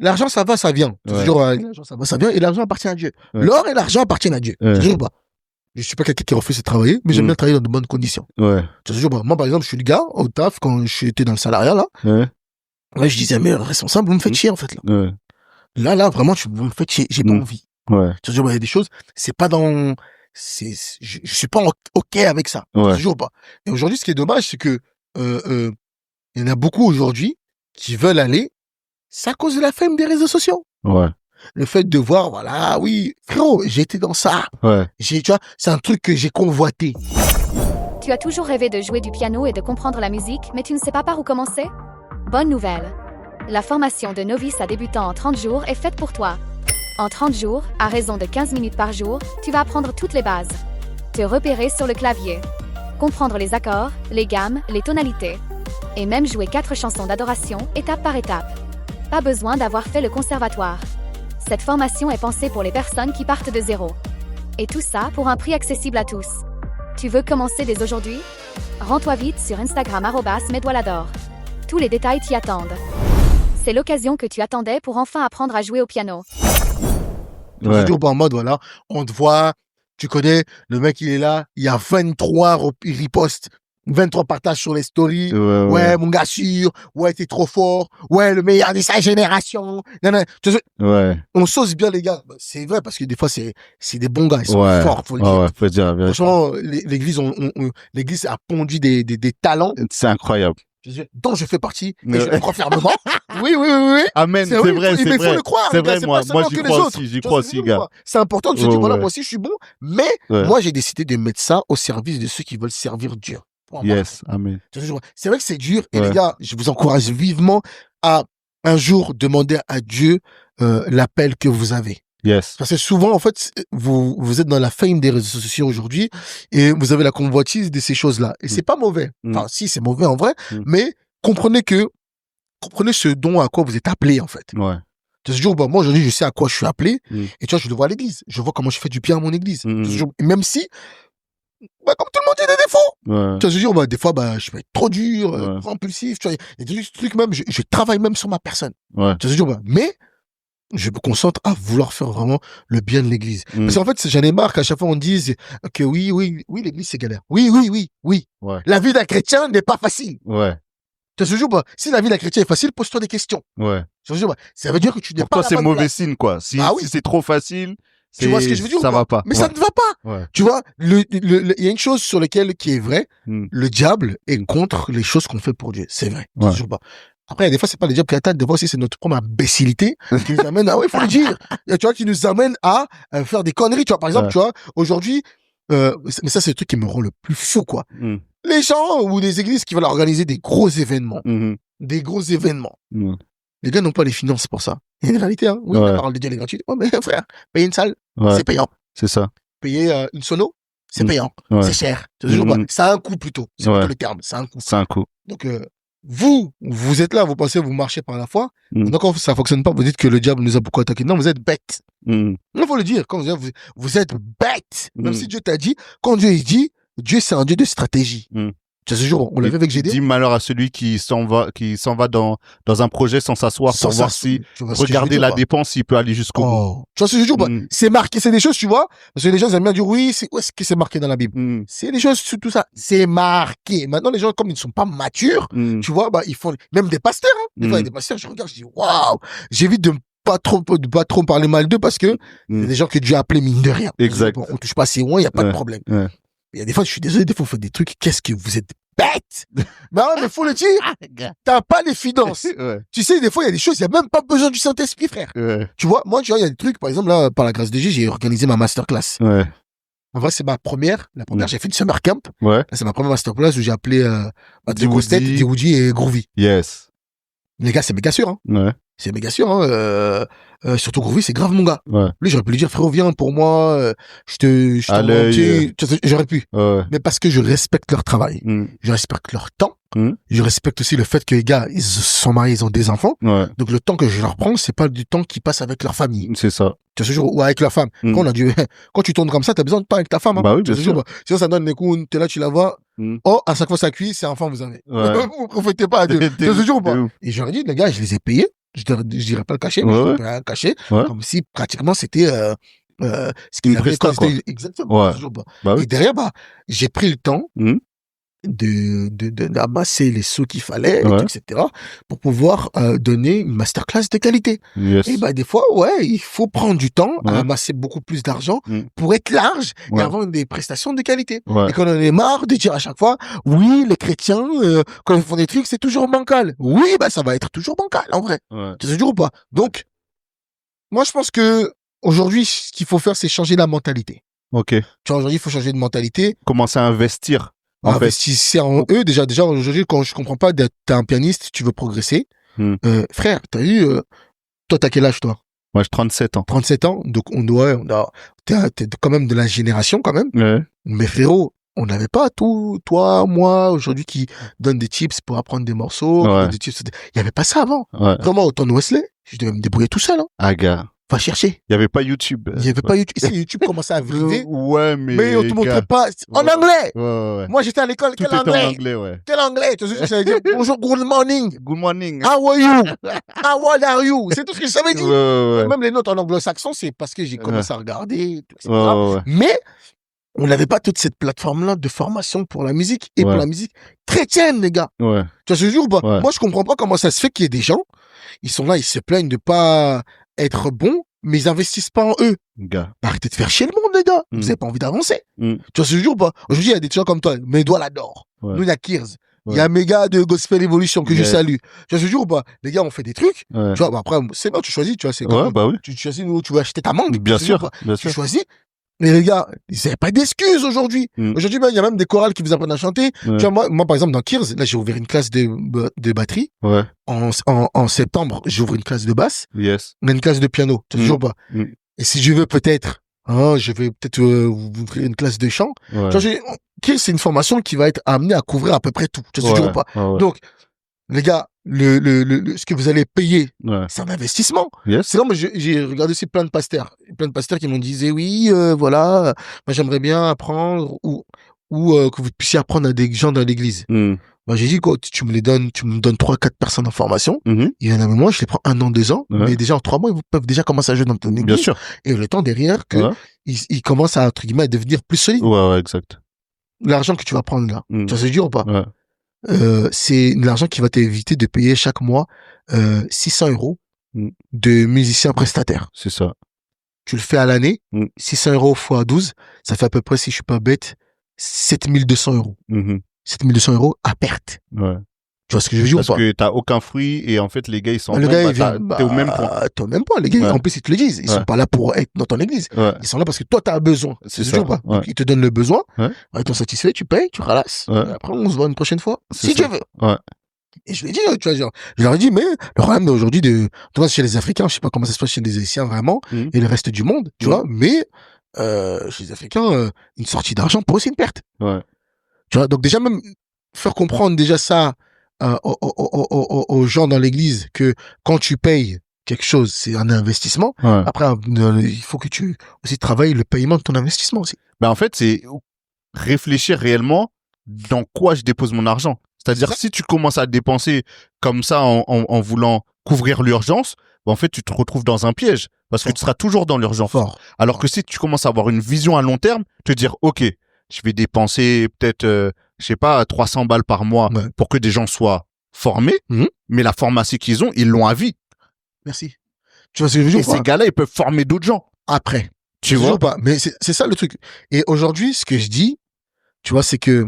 l'argent, ça va, ça vient. Toujours, l'argent, ça va, ça vient, et l'argent appartient à Dieu. L'or et l'argent appartiennent à Dieu. Toujours pas. Je suis pas quelqu'un qui refuse de travailler, mais j'aime bien travailler dans de bonnes conditions. Toujours pas. Moi, par exemple, je suis le gars, au taf, quand j'étais dans le salariat, là. Je disais, mais responsable, vous me faites chier, en fait, là. Là, vraiment, vous me faites chier. J'ai pas envie. Toujours, il y a des choses, c'est pas dans, je suis pas OK avec ça. Toujours pas. Et aujourd'hui, ce qui est dommage, c'est que, il y en a beaucoup aujourd'hui qui veulent aller, c'est à cause de la fame des réseaux sociaux. Le fait de voir, voilà, oui, frérot, j'étais dans ça. Tu vois, c'est un truc que j'ai convoité. Tu as toujours rêvé de jouer du piano et de comprendre la musique, mais tu ne sais pas par où commencer? Bonne nouvelle. La formation de novice à débutant en 30 jours est faite pour toi. En 30 jours, à raison de 15 minutes par jour, tu vas apprendre toutes les bases. Te repérer sur le clavier. Comprendre les accords, les gammes, les tonalités. Et même jouer 4 chansons d'adoration, étape par étape. Pas besoin d'avoir fait le conservatoire. Cette formation est pensée pour les personnes qui partent de zéro. Et tout ça pour un prix accessible à tous. Tu veux commencer dès aujourd'hui? Rends-toi vite sur Instagram @medwalador. Tous les détails t'y attendent. C'est l'occasion que tu attendais pour enfin apprendre à jouer au piano. C'est toujours pas en mode, voilà, on te voit, tu connais, le mec il est là, il y a 23 ripostes, 23 partages sur les stories. Ouais, mon gars sûr, ouais, t'es trop fort, ouais, le meilleur de sa génération. On sauce bien les gars. C'est vrai parce que des fois c'est des bons gars, ils sont forts, faut le dire. Faut dire. Franchement, l'église a pondu des talents. C'est incroyable. Dont je fais partie, et je le crois fermement. Oui. Amen, c'est vrai, c'est vrai. Il faut le croire. C'est vrai, moi j'y crois aussi, gars. C'est important de se dire, voilà, moi aussi je suis bon, mais moi j'ai décidé de mettre ça au service de ceux qui veulent servir Dieu. Yes, amen. C'est vrai que c'est dur, et les gars, je vous encourage vivement à un jour demander à Dieu l'appel que vous avez. Yes. Parce que souvent, en fait, vous êtes dans la fame des réseaux sociaux aujourd'hui et vous avez la convoitise de ces choses-là. Et c'est pas mauvais. Enfin, si, c'est mauvais en vrai, mais comprenez ce don à quoi vous êtes appelé, en fait. Moi, aujourd'hui, je sais à quoi je suis appelé. Et tu vois, je le vois à l'église. Je vois comment je fais du bien à mon église. Même si, comme tout le monde, il y a des défauts. Tu vois, je veux dire, des fois, je peux être trop dur, trop impulsif. Tu vois, il y a des trucs même, je travaille même sur ma personne. Tu vois, je veux dire, mais je me concentre à vouloir faire vraiment le bien de l'église. Parce qu'en fait, j'en ai marre qu'à chaque fois on dise que oui, l'église c'est galère. Oui. La vie d'un chrétien n'est pas facile. Tu vois, pas. Si la vie d'un chrétien est facile, pose-toi des questions. Ça veut dire que tu n'es pas. Pour toi, c'est mauvais signe, quoi. Si c'est trop facile, tu vois ce que je veux dire, ça va pas. Mais ça ne va pas. Tu vois, il y a une chose sur laquelle qui est vraie. Le diable est contre les choses qu'on fait pour Dieu. C'est vrai. Toujours pas. Après, des fois, c'est pas le diable qui attaque, des fois aussi, c'est notre propre imbécilité qui nous amène il faut le dire. Tu vois, qui nous amène à faire des conneries. Tu vois, par exemple, tu vois, aujourd'hui, mais ça, c'est le truc qui me rend le plus fou, quoi. Les gens ou les églises qui veulent organiser des gros événements. Des gros événements. Les gars n'ont pas les finances pour ça. Il y a une réalité, hein. Oui, la parole de Dieu est gratuite. Ouais, mais frère, payer une salle, c'est payant. C'est ça. Payer une sono, c'est payant. C'est cher. C'est toujours pas. Ça a un coût plutôt. C'est plutôt le terme. Ça a un coût. C'est un coût. Donc, vous êtes là, vous pensez, vous marchez par la foi. Donc, quand ça fonctionne pas, vous dites que le diable nous a beaucoup attaqué. Non, vous êtes bêtes. Il faut le dire. Quand vous êtes bêtes. Même si Dieu t'a dit, quand Dieu il dit, Dieu c'est un Dieu de stratégie. C'est ce jour, on l'avait avec GD. Dit malheur à celui qui s'en va dans un projet sans s'asseoir pour voir si, regarder la dépense, s'il peut aller jusqu'au bout. Tu vois ce que je veux dire? C'est marqué, c'est des choses, tu vois. Parce que les gens aiment bien dire, oui, où est-ce que c'est marqué dans la Bible? C'est des choses, tout ça. C'est marqué. Maintenant, les gens, comme ils ne sont pas matures, tu vois, ils font, même des pasteurs, hein. Des fois, il y a des pasteurs, je regarde, je dis, waouh! J'évite de pas trop parler mal d'eux parce que il y a des gens que Dieu a appelés mine de rien. Exact. On touche pas assez loin, il n'y a pas de problème. Il y a des fois, je suis désolé, des fois, vous faites des trucs, qu'est-ce que vous êtes bête! Mais ouais, mais faut le dire, t'as pas les finances. Tu sais, des fois, il y a des choses, il y a même pas besoin du Saint-Esprit, frère. Tu vois, moi, tu vois, il y a des trucs, par exemple, là, par la grâce de Dieu, j'ai organisé ma masterclass. En vrai, c'est ma première. La première, j'ai fait une summer camp. Là, c'est ma première masterclass où j'ai appelé, D-Woody et Groovy. Yes. Les gars, c'est méga sûr, hein. C'est méga sûr, hein. Surtout Groovy, c'est grave mon gars. Lui, j'aurais pu lui dire, frérot, viens pour moi, j'aurais pu. Mais parce que je respecte leur travail. Je respecte leur temps. Je respecte aussi le fait que les gars, ils sont mariés, ils ont des enfants. Donc le temps que je leur prends, c'est pas du temps qu'ils passent avec leur famille. C'est ça. Tu vois, ou avec leur femme. Quand tu tournes comme ça, t'as besoin de temps avec ta femme, hein. Bah oui, bien sûr. Sinon, ça donne des coups, t'es là, tu la vois. Oh, à chaque fois ça cuit, c'est enfant, vous avez. Vous profitez pas de ce jour ou pas. Et j'aurais dit, les gars, je les ai payés. Je dirais pas le cacher, mais je dirais un cachet. Comme si pratiquement c'était, ce qu'il avait quand c'était exactement. Et derrière, j'ai pris le temps d'amasser les sous qu'il fallait, etc., pour pouvoir donner une masterclass de qualité. Et des fois, il faut prendre du temps à amasser beaucoup plus d'argent pour être large et avoir des prestations de qualité. Et quand on est marre de dire à chaque fois, oui, les chrétiens, quand ils font des trucs, c'est toujours bancal. Oui, ça va être toujours bancal, en vrai. Tu sais toujours ou pas? Donc, moi, je pense que aujourd'hui, ce qu'il faut faire, c'est changer la mentalité. Ok. Tu vois, aujourd'hui, il faut changer de mentalité. Commencer à investir. Investissez en eux. Déjà, aujourd'hui, quand je comprends pas, t'es un pianiste, tu veux progresser. Frère, t'as vu, toi, t'as quel âge, toi? Moi, j'ai 37 ans. 37 ans. Donc, t'es quand même de la génération, quand même. Mais frérot, on n'avait pas toi, moi, aujourd'hui, qui donne des tips pour apprendre des morceaux. Des tips. Il y avait pas ça avant. Vraiment, autant de Wesley, je devais me débrouiller tout seul, hein. Ah, gars. Va chercher. Il y avait pas YouTube. Il y avait pas YouTube. Ici, YouTube commençait à vivre. Mais on te montrait pas. En anglais. Moi, j'étais à l'école. Quel anglais? Quel anglais? Tu sais ce que ça veut dire? Bonjour, good morning. Good morning. How are you? How are you? C'est tout ce que je savais dire. Même les notes en anglo-saxon, c'est parce que j'ai commencé à regarder, etc. Mais, on n'avait pas toute cette plateforme-là de formation pour la musique et pour la musique chrétienne, les gars. Tu vois ce que je veux dire ou pas? Moi, je comprends pas comment ça se fait qu'il y ait des gens, ils sont là, ils se plaignent de pas être bons, mais ils investissent pas en eux. Arrêtez de faire chier le monde, les gars. Vous avez pas envie d'avancer. Tu vois ce que je veux dire ou pas? Aujourd'hui, il y a des gens comme toi, mes doigts l'adorent. Nous, il y a Kirs. Il y a mes gars de Gospel Evolution que je salue. Tu vois ce que je veux dire ou pas? Les gars, on fait des trucs. Tu vois, après, c'est bien, tu choisis, tu vois, c'est comme, tu choisis où tu veux acheter ta mangue. Bien sûr. Tu choisis. Mais les gars, ils n'avaient pas d'excuses aujourd'hui. Aujourd'hui, il y a même des chorales qui vous apprennent à chanter. Tu vois, moi, par exemple, dans Kirs, là, j'ai ouvert une classe de batterie. En septembre, j'ouvre une classe de basse. Mais une classe de piano. Tu vois toujours pas. Et si je veux peut-être, je vais peut-être ouvrir une classe de chant. Tu vois, Kirs, c'est une formation qui va être amenée à couvrir à peu près tout. Tu vois toujours pas. Donc, les gars, ce que vous allez payer, c'est un investissement. C'est là, moi, j'ai regardé aussi plein de pasteurs qui m'ont dit, oui, voilà, moi, j'aimerais bien apprendre ou que vous puissiez apprendre à des gens dans l'église. Moi, j'ai dit, tu me donnes 3-4 personnes en formation. Il y en a, moi, je les prends 1 an, 2 ans. Mais déjà, en 3 mois, ils peuvent déjà commencer à jouer dans ton église. Bien sûr. Et le temps derrière que ils commencent à, entre guillemets, à devenir plus solides. Exact. L'argent que tu vas prendre là. Tu vois, c'est dur ou pas? C'est l'argent qui va t'éviter de payer chaque mois 600 € de musiciens prestataires. C'est ça. Tu le fais à l'année, 600 € fois 12, ça fait à peu près, si je suis pas bête, 7200 €. 7200 € à perte. Tu vois ce que je veux dire? Parce que t'as aucun fruit et en fait les gars ils sont t'es au même point. T'es au même point. Les gars, en plus ils te le disent. Ils sont pas là pour être dans ton église. Ils sont là parce que toi t'as besoin. C'est ça. Pas. Donc, ils te donnent le besoin. Ils t'ont satisfait, tu payes, tu ralasses. Après on se voit une prochaine fois. Si Dieu veut. Et je l'ai dit, tu vois, genre, je leur ai dit, mais le problème d'aujourd'hui tu vois, chez les Africains, je sais pas comment ça se passe chez les Haïtiens vraiment, et le reste du monde, tu vois, mais, chez les Africains, une sortie d'argent pour eux, c'est une perte. Tu vois, donc déjà même, faire comprendre déjà ça aux gens dans l'église que quand tu payes quelque chose, c'est un investissement. Ouais. Après, il faut que tu aussi travailles le paiement de ton investissement aussi. Ben en fait, c'est réfléchir réellement dans quoi je dépose mon argent. C'est-à-dire, si tu commences à dépenser comme ça en voulant couvrir l'urgence, ben en fait, tu te retrouves dans un piège parce que tu seras toujours dans l'urgence. Fort. Alors que si tu commences à avoir une vision à long terme, te dire, OK, je vais dépenser peut-être, je sais pas, 300 balles par mois pour que des gens soient formés, mais la formation qu'ils ont, ils l'ont à vie. Merci. Tu vois ce que je veux dire? Et ces gars-là, ils peuvent former d'autres gens. Après. Tu vois? Pas. Mais c'est ça le truc. Et aujourd'hui, ce que je dis, tu vois, c'est que,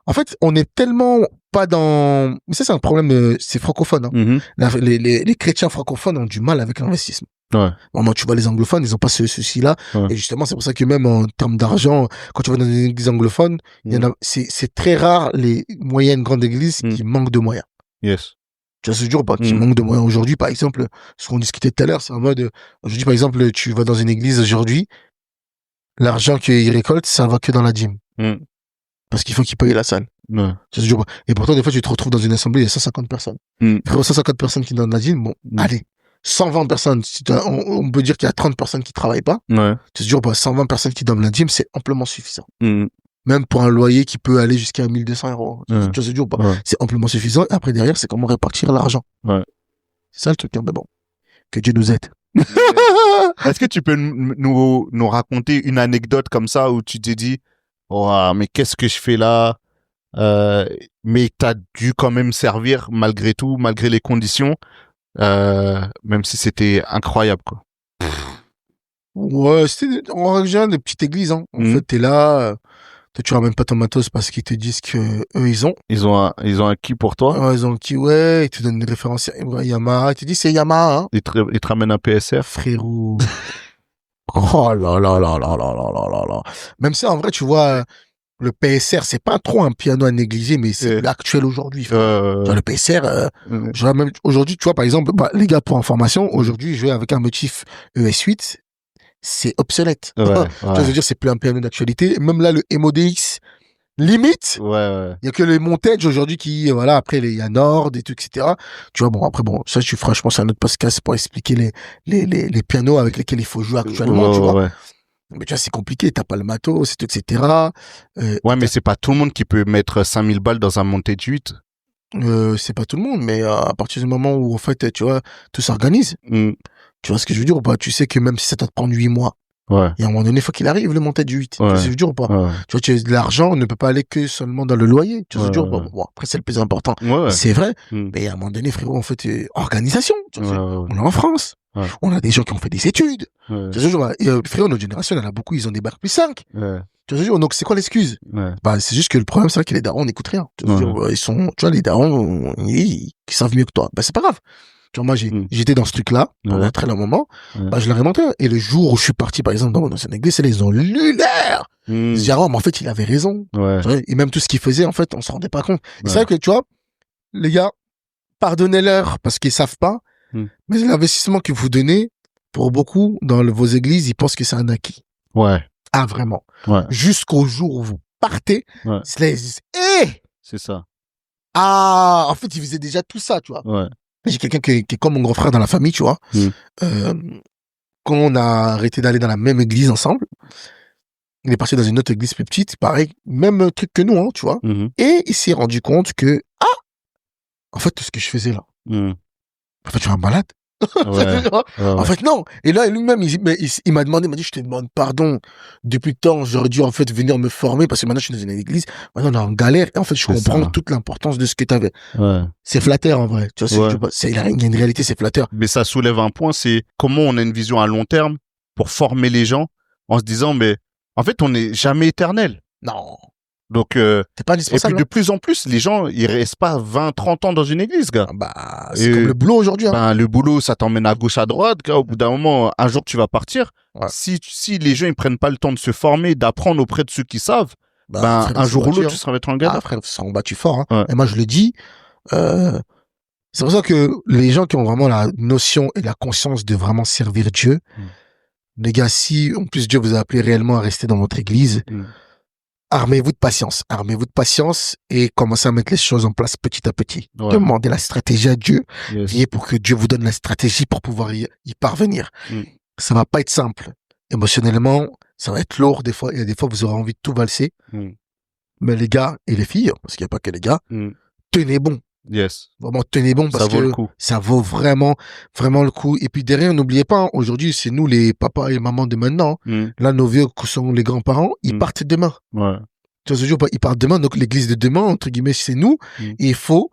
en fait, on est tellement pas dans, mais ça, c'est un problème, c'est francophone, hein. Les chrétiens francophones ont du mal avec l'investissement. Ouais. Normalement, tu vois, les anglophones, ils ont pas ce souci-là. Ouais. Et justement, c'est pour ça que même en termes d'argent, quand tu vas dans une église anglophone, il y en a, c'est très rare les moyennes grandes églises qui manquent de moyens. Yes. Tu vois ce que je veux dire, pas qui manquent de moyens. Aujourd'hui, par exemple, ce qu'on discutait tout à l'heure, c'est en mode, aujourd'hui, par exemple, tu vas dans une église aujourd'hui, l'argent qu'ils récoltent, ça va que dans la dîme. Parce qu'il faut qu'ils payent la salle. Ouais. Et pourtant, des fois, tu te retrouves dans une assemblée, il y a 150 personnes. Frérot, 150 personnes qui donnent la dîme, bon, allez. 120 personnes, on peut dire qu'il y a 30 personnes qui travaillent pas. Ouais. Tu te dis, 120 personnes qui donnent la dîme, c'est amplement suffisant. Même pour un loyer qui peut aller jusqu'à 1200 €. Tu te dis, c'est amplement suffisant. Et après, derrière, c'est comment répartir l'argent. Ouais. C'est ça le truc, hein, mais bon. Que Dieu nous aide. Est-ce que tu peux nous raconter une anecdote comme ça où tu t'es dit, oh, mais qu'est-ce que je fais là? Mais t'as dû quand même servir malgré tout, malgré les conditions, même si c'était incroyable, quoi. Ouais, c'était en règle générale des petites églises, hein. En fait, t'es là, toi tu ramènes pas ton matos parce qu'ils te disent que eux ils ont. Ils ont un qui pour toi? Ouais, ils ont un qui, ouais, ils te donnent une référence à Yamaha, ils te disent c'est Yamaha, hein. Ils te ramènent un PSR? Frérot. Oh là là là là là là là là. Même ça, en vrai, tu vois, le PSR, c'est pas trop un piano à négliger, mais c'est l'actuel aujourd'hui. Genre, le PSR, même aujourd'hui, tu vois, par exemple, les gars, pour information, aujourd'hui, jouer avec un motif ES8, c'est obsolète. Tu vois, je veux dire, c'est plus un piano d'actualité. Même là, le MODX, limite. Il y a que les Montage aujourd'hui qui, voilà, après, il y a Nord et tout, etc. Tu vois, bon, après, bon, ça, franchement, c'est un autre podcast pour expliquer les pianos avec lesquels il faut jouer actuellement, tu vois. Mais tu vois, c'est compliqué, t'as pas le matos, etc. Mais c'est pas tout le monde qui peut mettre 5000 balles dans un Montage 8. C'est pas tout le monde, mais à partir du moment où, en fait, tu vois, tout s'organise. Tu vois ce que je veux dire ou pas? Tu sais que même si ça te prend 8 mois, il y a un moment donné, il faut qu'il arrive, le Montage 8. Tu vois ce que je veux dire ou pas? Tu vois, l'argent ne peut pas aller que seulement dans le loyer. Tu vois ce que je veux dire? Bon, après, c'est le plus important. C'est vrai. Mais à un moment donné, frérot, en fait, organisation. Tu vois, on est en France. On a des gens qui ont fait des études. Tu vois ce que je veux dire? Frérot, notre génération, il y en a beaucoup, ils ont des bacs plus 5. Tu vois ce que je veux dire? Donc, c'est quoi l'excuse? Bah, c'est juste que le problème, c'est vrai que les darons n'écoutent rien. Tu vois ce que je veux dire? Ils sont, tu vois, les darons, ils savent mieux que toi. Bah, c'est pas grave. Tu vois, moi, j'étais dans ce truc-là, pendant un très long moment. Bah, je leur ai montré. Et le jour où je suis parti, par exemple, dans mon ancienne église, ils ont lu l'air. Ils se disent, mais en fait, il avait raison. Et même tout ce qu'il faisait, en fait, on se rendait pas compte. C'est vrai que, tu vois, les gars, pardonnez-leur parce qu'ils savent pas. Mais l'investissement que vous donnez, pour beaucoup, dans vos églises, ils pensent que c'est un acquis. Ah, vraiment. Jusqu'au jour où vous partez, là, ils disent, c'est ça. Ah, en fait, ils faisaient déjà tout ça, tu vois. J'ai quelqu'un qui est comme mon grand frère dans la famille, tu vois. Quand on a arrêté d'aller dans la même église ensemble, il est parti dans une autre église plus petite, pareil, même truc que nous, hein, tu vois. Et il s'est rendu compte que, en fait, tout ce que je faisais là, en fait, je suis un malade. En fait, non. Et là, lui-même, il m'a demandé, il m'a dit, je te demande pardon. Depuis le temps, j'aurais dû, en fait, venir me former parce que maintenant, je suis dans une église. Maintenant, on est en galère. Et en fait, je comprends toute l'importance de ce que t'avais. C'est flatteur, en vrai. Tu vois, il y a une réalité, c'est flatteur. Mais ça soulève un point, c'est comment on a une vision à long terme pour former les gens en se disant, mais en fait, on n'est jamais éternel. Non. Donc, c'est pas indispensable. Et puis de plus en plus, les gens, ils restent pas 20, 30 ans dans une église, gars. Bah, c'est comme le boulot aujourd'hui, hein. Ben, le boulot, ça t'emmène à gauche, à droite, gars. Au bout d'un moment, un jour, tu vas partir. Si les gens, ils prennent pas le temps de se former, d'apprendre auprès de ceux qui savent, frère, un jour ou l'autre, tu seras mettre en galère. Ah, frère, ils sont battus fort, hein. Et moi, je le dis, c'est pour ça que les gens qui ont vraiment la notion et la conscience de vraiment servir Dieu, les gars, si, en plus, Dieu vous a appelé réellement à rester dans votre église, armez-vous de patience. Armez-vous de patience et commencez à mettre les choses en place petit à petit. Ouais. Demandez la stratégie à Dieu. Yes. Priez pour que Dieu vous donne la stratégie pour pouvoir y parvenir. Ça va pas être simple. Émotionnellement, ça va être lourd des fois. Il y a des fois, vous aurez envie de tout valser. Mais les gars et les filles, parce qu'il n'y a pas que les gars, tenez bon. Yes. Vraiment, tenez bon parce Ça vaut que le coup. ça vaut vraiment, vraiment le coup. Et puis derrière, n'oubliez pas, aujourd'hui, c'est nous les papas et mamans de maintenant. Là, nos vieux qui sont les grands-parents, ils partent demain. Ouais. Tu vois ce jour, ils partent demain. Donc l'église de demain, entre guillemets, c'est nous. Et il faut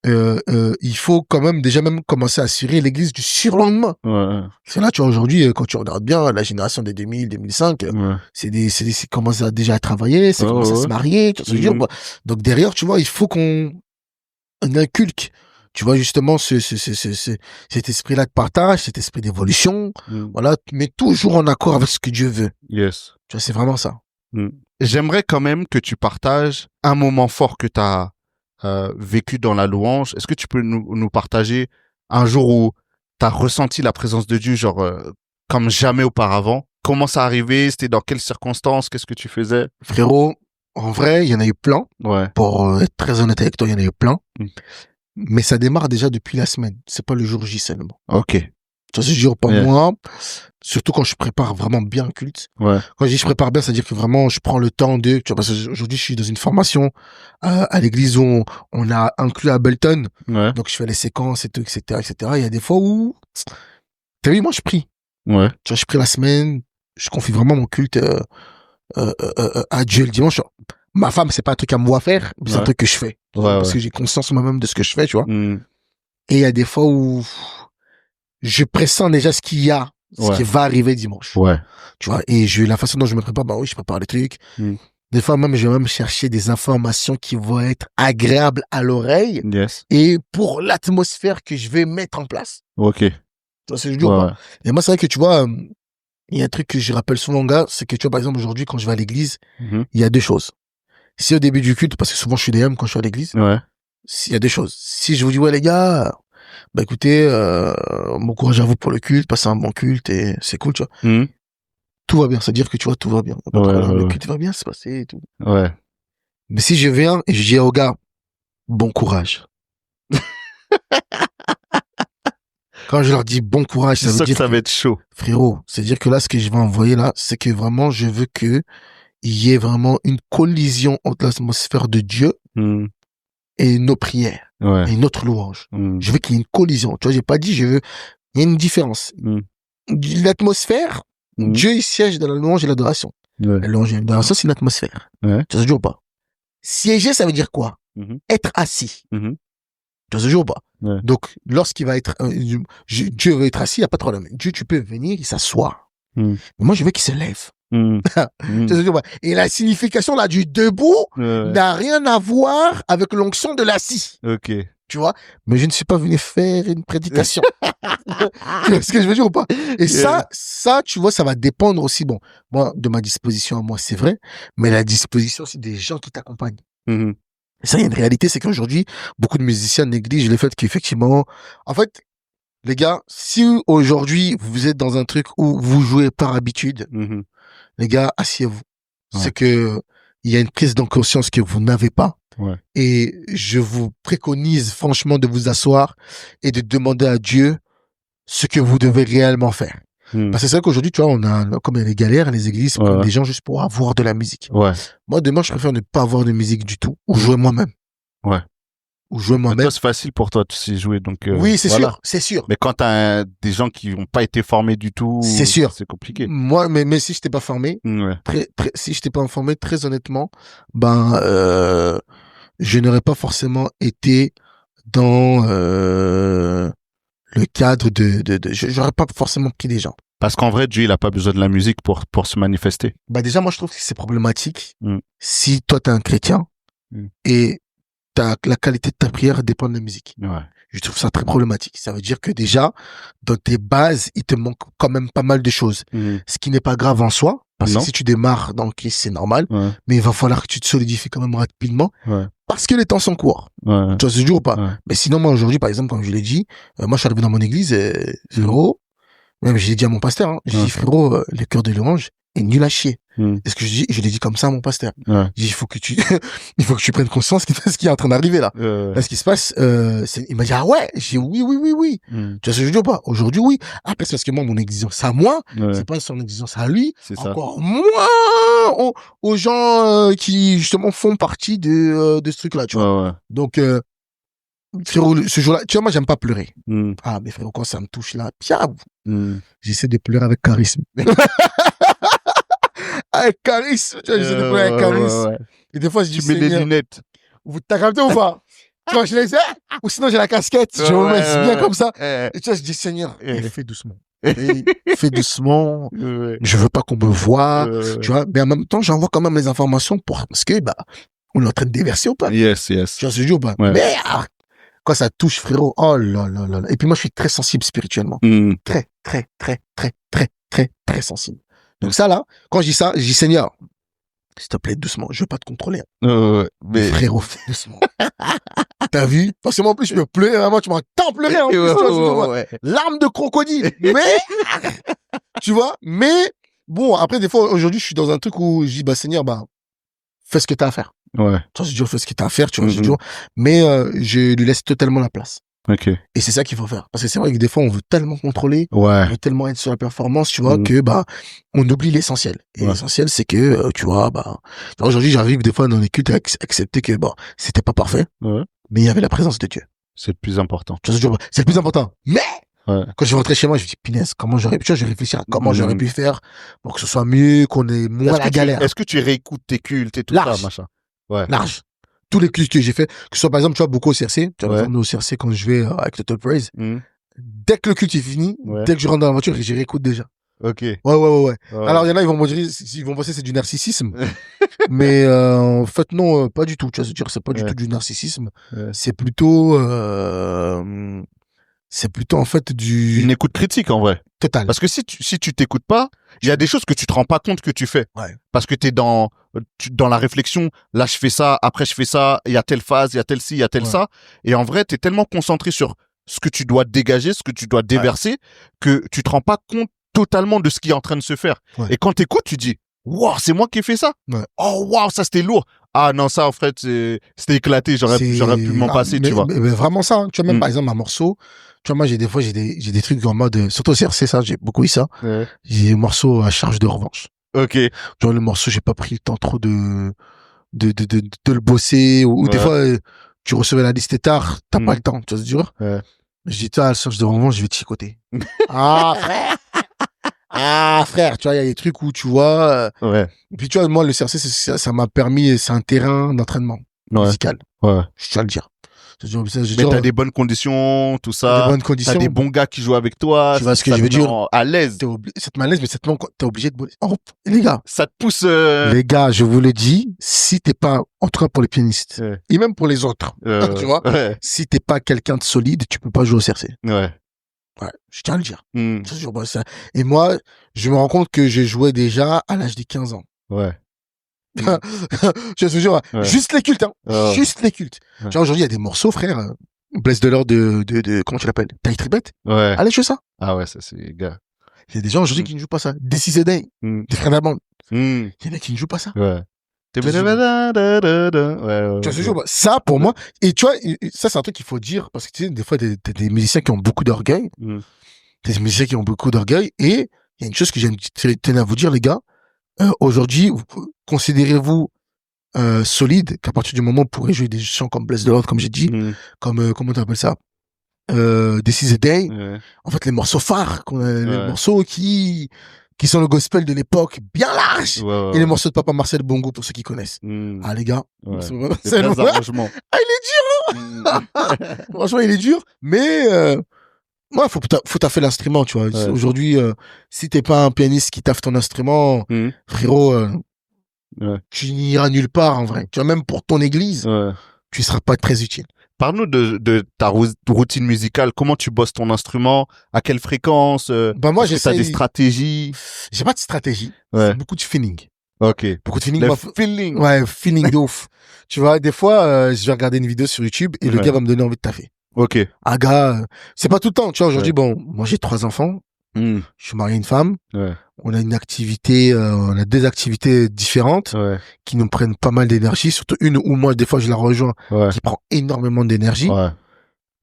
quand même déjà même commencer à assurer l'église du surlendemain. Ouais. Parce que là, tu vois, aujourd'hui, quand tu regardes bien la génération des 2000, 2005, c'est commence déjà à travailler, c'est commence à se marier, tu vois ce que je veux dire. Donc derrière, tu vois, il faut qu'on inculque, tu vois, justement, cet esprit-là de partage, cet esprit d'évolution, voilà, mais toujours en accord avec ce que Dieu veut. Yes. Tu vois, c'est vraiment ça. J'aimerais quand même que tu partages un moment fort que tu as vécu dans la louange. Est-ce que tu peux nous partager un jour où tu as ressenti la présence de Dieu, genre comme jamais auparavant? Comment ça arrivait? C'était dans quelles circonstances? Qu'est-ce que tu faisais? Frérot, en vrai, il y en a eu plein. Ouais. Pour être très honnête avec toi, il y en a eu plein. Mais ça démarre déjà depuis la semaine. C'est pas le jour J seulement. Ok. Ça se jure pas moi. Surtout quand je prépare vraiment bien le culte. Ouais. Quand je dis je prépare bien, c'est-à-dire que vraiment je prends le temps de, tu vois, parce qu'aujourd'hui je suis dans une formation à l'église où on a inclus Ableton. Ouais. Donc je fais les séquences et tout, etc., etc. Il y a des fois où, t'as vu, moi je prie. Ouais. Tu vois, je prie la semaine, je confie vraiment mon culte à Dieu le dimanche. Ma femme, c'est pas un truc à moi faire, c'est un truc que je fais. Parce que j'ai conscience moi-même de ce que je fais, tu vois. Et il y a des fois où je pressens déjà ce qu'il y a, ce qui va arriver dimanche. Ouais. Tu vois, et la façon dont je me prépare, bah oui, je prépare les trucs. Des fois même, je vais même chercher des informations qui vont être agréables à l'oreille. Yes. Et pour l'atmosphère que je vais mettre en place. Ok. Tu vois ce que je dis ou pas? Et moi, c'est vrai que tu vois, il y a un truc que je rappelle souvent, gars, c'est que tu vois, par exemple, aujourd'hui, quand je vais à l'église, il y a deux choses. Si au début du culte, parce que souvent je suis DM quand je suis à l'église, il y a deux choses. Si je vous dis, ouais, les gars, bah écoutez, bon courage à vous pour le culte, passez un bon culte et c'est cool, tu vois. Tout va bien, c'est-à-dire que tu vois, tout va bien. Le culte va bien se passer et tout. Ouais. Mais si je viens et je dis aux gars, bon courage. Quand je leur dis bon courage, ça veut dire que ça va être chaud. Frérot, c'est-à-dire que là, ce que je vais envoyer là, c'est que vraiment, je veux que il y ait vraiment une collision entre l'atmosphère de Dieu et nos prières et notre louange. Je veux qu'il y ait une collision. Tu vois, j'ai pas dit il y a une différence. L'atmosphère, Dieu, il siège dans la louange et l'adoration. La louange et l'adoration, c'est une atmosphère. Tu vois ce jour ou pas? Siéger, ça veut dire quoi? Être assis. Tu vois ce jour ou pas? Donc, lorsqu'il va être, Dieu veut être assis, il n'y a pas de problème. Dieu, tu peux venir, il s'assoit. Mais moi, je veux qu'il se lève. Et la signification là du debout n'a rien à voir avec l'onction de l'assis. Ok. Tu vois, mais je ne suis pas venu faire une prédication. Tu vois ce que je veux dire ou pas? Et ça, tu vois, ça va dépendre aussi, bon, moi, de ma disposition à moi, c'est vrai, mais la disposition aussi des gens qui t'accompagnent. Et ça, il y a une réalité, c'est qu'aujourd'hui, beaucoup de musiciens négligent le fait qu'effectivement, en fait, les gars, si aujourd'hui, vous êtes dans un truc où vous jouez par habitude, les gars, asseyez-vous. C'est que il y a une prise de conscience que vous n'avez pas. Et je vous préconise franchement de vous asseoir et de demander à Dieu ce que vous devez réellement faire. Parce que c'est vrai qu'aujourd'hui, tu vois, on a, comme il y a les galères, les églises, prennent des gens juste pour avoir de la musique. Moi, demain, je préfère ne pas avoir de musique du tout, ou jouer moi-même. Ou jouer moi-même. Toi, c'est facile pour toi, tu sais jouer, donc. Oui, c'est sûr, c'est sûr. Mais quand t'as des gens qui n'ont pas été formés du tout, c'est sûr, c'est compliqué. Moi, mais si je t'ai pas formé, si je t'ai pas informé, très honnêtement, ben, je n'aurais pas forcément été dans le cadre j'aurais pas forcément pris des gens. Parce qu'en vrai, Dieu, il a pas besoin de la musique pour se manifester. Bah déjà, moi, je trouve que c'est problématique. Si toi, t'es un chrétien et la qualité de ta prière dépend de la musique. Je trouve ça très problématique. Ça veut dire que déjà, dans tes bases, il te manque quand même pas mal de choses. Ce qui n'est pas grave en soi, parce que si tu démarres dans le Christ, c'est normal. Mais il va falloir que tu te solidifies quand même rapidement. Parce que les temps sont courts. Tu vois ce jour ou pas? Mais sinon, moi, aujourd'hui, par exemple, comme je l'ai dit, moi, je suis arrivé dans mon église, frérot, même je l'ai dit à mon pasteur, j'ai dit, frérot, les chœurs de louange, est nul à chier. Et ce que je l'ai dit comme ça à mon pasteur. Ouais. J'ai dit, il faut que tu prennes conscience de ce qui est en train d'arriver là. Là, ce qui se passe, il m'a dit, ah ouais. J'ai dit, oui. Tu vois ce que je veux dire ou pas? Aujourd'hui, oui. Après, c'est parce que moi, mon exigence à moi, c'est pas son exigence à lui. C'est ça. Encore moins aux gens qui, justement, font partie de ce truc-là, tu vois. Ouais. Donc, frérot, ce jour-là, tu vois, moi, j'aime pas pleurer. Ah, mais frérot, quand ça me touche là, j'essaie de pleurer avec charisme. Avec charisme, tu vois, j'essaie de pleurer avec charisme. Ouais. Et des fois, je dis, Tu mets des lunettes. t'as capté ou pas? Quand je les ai, ou sinon j'ai la casquette, je me mets bien comme ça. Et tu vois, je dis, Seigneur, fais doucement. Fais doucement. Je veux pas qu'on me voie. Tu vois, mais en même temps, j'envoie quand même les informations parce que, on est en train de déverser ou pas? Yes. Tu vois ce que je dis ou pas? Ouais. Mais, quand ça touche, frérot, oh là là là là. Et puis moi, je suis très sensible spirituellement. Très sensible. Donc ça, là, quand je dis ça, je dis, Seigneur, s'il te plaît, doucement, je veux pas te contrôler. Mais frérot, fais doucement. T'as vu? Parce que moi, en plus, je peux pleurer, vraiment, tu m'entends pleurer, en plus, tu vois, larmes de crocodile. Mais, tu vois, mais, bon, après, des fois, aujourd'hui, je suis dans un truc où je dis, Seigneur, fais ce que t'as à faire. Ouais. Tu vois, je dis, fais ce que t'as à faire, tu vois, je dis, mais, je lui laisse totalement la place. Ok. Et c'est ça qu'il faut faire. Parce que c'est vrai que des fois, on veut tellement contrôler, Ouais. on veut tellement être sur la performance, tu vois, que, on oublie l'essentiel. Et l'essentiel, c'est que, tu vois, aujourd'hui, j'arrive des fois dans les cultes à accepter que, c'était pas parfait. Ouais. Mais il y avait la présence de Dieu. C'est le plus important. Tu vois, c'est le plus important. Mais, quand je rentrais chez moi, je me dis, punaise, je réfléchis à comment j'aurais pu faire pour que ce soit mieux, qu'on ait moins la galère. Est-ce que tu réécoutes tes cultes et tout ça, machin? Ouais. Large. Tous les cultes que j'ai fait, que ce soit par exemple, tu vois, beaucoup au CRC, tu vois, par exemple, au CRC, quand je vais avec Total Praise, dès que le culte est fini, dès que je rentre dans la voiture, j'y réécoute déjà. Ok. Ouais. Alors, il y en a, ils vont me dire, ils vont penser que c'est du narcissisme. Mais, en fait, non, pas du tout. Tu vois, c'est pas du tout du narcissisme. C'est plutôt, en fait une écoute critique, en vrai. Total. Parce que si tu t'écoutes pas, il y a des choses que tu te rends pas compte que tu fais. Ouais. Parce que t'es dans la réflexion. Là, je fais ça. Après, je fais ça. Il y a telle phase, il y a tel ci, il y a tel ça. Et en vrai, t'es tellement concentré sur ce que tu dois dégager, ce que tu dois déverser, que tu te rends pas compte totalement de ce qui est en train de se faire. Ouais. Et quand t'écoutes, tu dis, waouh, c'est moi qui ai fait ça. Ouais. Oh, waouh, ça c'était lourd. Ah non, ça en fait, c'était éclaté. J'aurais pu m'en passer, tu vois. Mais vraiment ça. Hein. Tu vois, même par exemple, un morceau. Tu vois, moi, j'ai des trucs en mode, surtout au CRC, ça, j'ai beaucoup eu ça. Ouais. J'ai des morceaux à charge de revanche. Ok. Tu vois, le morceau, j'ai pas pris le temps trop de le bosser, ou des fois, tu recevais la liste tard, t'as pas le temps, tu vois, c'est dur. Ouais. Je dis, toi, à la charge de revanche, je vais te chicoter. Ah, frère, tu vois, il y a des trucs où, tu vois, et puis, tu vois, moi, le CRC, ça m'a permis, c'est un terrain d'entraînement musical. Ouais. Je tiens à le dire. Mais t'as des bonnes conditions, tout ça. Des bonnes conditions. T'as des bons gars qui jouent avec toi. Tu vois ce que je veux dire? À l'aise. C'est à l'aise, mais t'es obligé de bosser. Oh, les gars. Ça te pousse, Les gars, je vous le dis, si t'es pas, en tout cas pour les pianistes, et même pour les autres, tu vois, si t'es pas quelqu'un de solide, tu peux pas jouer au CRC. Ouais. Ouais. Je tiens à le dire. Et moi, je me rends compte que je jouais déjà à l'âge de 15 ans. Ouais. Je te jure, juste les cultes, hein. Juste les cultes. Tu vois, aujourd'hui, il y a des morceaux, frère. Bless de l'or de, comment tu l'appelles? Tight Tribet. Ouais. Allez, jouer ça. Ah ouais, ça, c'est, gars. Il y a des gens aujourd'hui qui ne jouent pas ça. This is a day. Des frères d'Amande. Il y en a qui ne jouent pas ça. Ouais. Tu vois, ça, pour moi, et tu vois, ça, c'est un truc qu'il faut dire, parce que tu sais, des fois, t'as des musiciens qui ont beaucoup d'orgueil. Des musiciens qui ont beaucoup d'orgueil, et il y a une chose que j'ai tenu à vous dire, les gars. Aujourd'hui, considérez-vous solide qu'à partir du moment où vous pourrez jouer des chants comme Bless the Lord, comme j'ai dit, comme comment tu appelles ça, This is a Day. En fait, les morceaux phares, les morceaux qui sont le gospel de l'époque, bien large, et les morceaux de Papa Marcel Bongo pour ceux qui connaissent. Ah les gars, c'est un arrangement. Ah, il est dur. Hein. Franchement, il est dur, mais ouais, faut taffer l'instrument, tu vois. Aujourd'hui, si t'es pas un pianiste qui taffe ton instrument, frérot, tu n'iras nulle part, en vrai. Tu vois, même pour ton église, tu seras pas très utile. Parle-nous de ta routine musicale. Comment tu bosses ton instrument? À quelle fréquence? Moi, t'as des stratégies? J'ai pas de stratégie. C'est beaucoup de feeling. Ok. Beaucoup de feeling. Feeling. Ouais, feeling de ouf. Tu vois, des fois, je vais regarder une vidéo sur YouTube et le gars va me donner envie de taffer. Ok. Un gars, c'est pas tout le temps, tu vois, aujourd'hui, bon, moi j'ai 3 enfants, Je suis marié à une femme. Ouais. On a on a des activités différentes qui nous prennent pas mal d'énergie. Surtout une où moi, des fois, je la rejoins, qui prend énormément d'énergie. Ouais.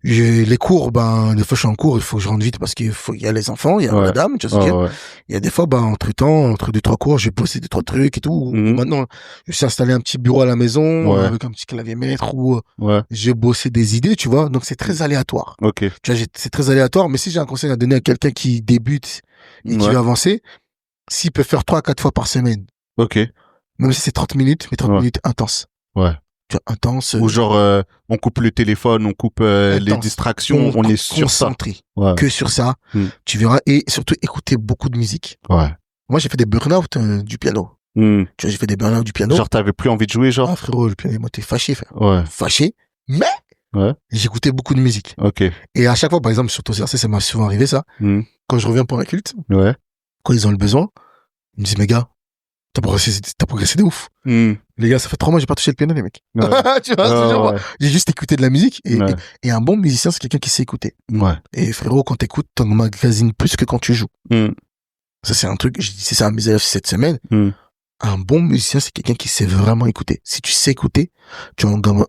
Les cours, des fois, je suis en cours, il faut que je rentre vite parce qu'il y a les enfants, il y a madame, tu vois ce que je veux dire. Il y a des fois, entre 2-3 cours, j'ai bossé 2-3 trucs et tout. Maintenant, je suis installé un petit bureau à la maison, avec un petit clavier maître où j'ai bossé des idées, tu vois. Donc, c'est très aléatoire. Ok. Tu vois, c'est très aléatoire, mais si j'ai un conseil à donner à quelqu'un qui débute et qui veut avancer, s'il peut faire 3 à 4 fois par semaine. Ok. Même si c'est 30 minutes, mais 30 minutes intenses. Ouais. Tu vois, intense. Ou genre, on coupe le téléphone, on coupe les distractions, on est sur ça. Concentré. Que sur ça. Tu verras. Et surtout, écouter beaucoup de musique. Ouais. Moi, j'ai fait des burn-out du piano. Tu vois, j'ai fait des burn-out du piano. Genre, t'avais plus envie de jouer, genre? Ah, frérot, le piano, moi, t'es fâché, frère. Ouais. Fâché. Mais, j'écoutais beaucoup de musique. Ok. Et à chaque fois, par exemple, sur TOCRC, ça m'a souvent arrivé, ça. Quand je reviens pour un culte. Quand ils ont le besoin, ils me disent, mais gars, t'as progressé de ouf. Les gars, ça fait 3 mois que j'ai pas touché le piano, les mecs. Tu vois, j'ai juste écouté de la musique. Et un bon musicien, c'est quelqu'un qui sait écouter. Et frérot, quand t'écoutes, t'en emmagasines plus que quand tu joues. Ça, c'est un truc, j'ai dit ça à mes élèves cette semaine. Un bon musicien, c'est quelqu'un qui sait vraiment écouter. Si tu sais écouter, tu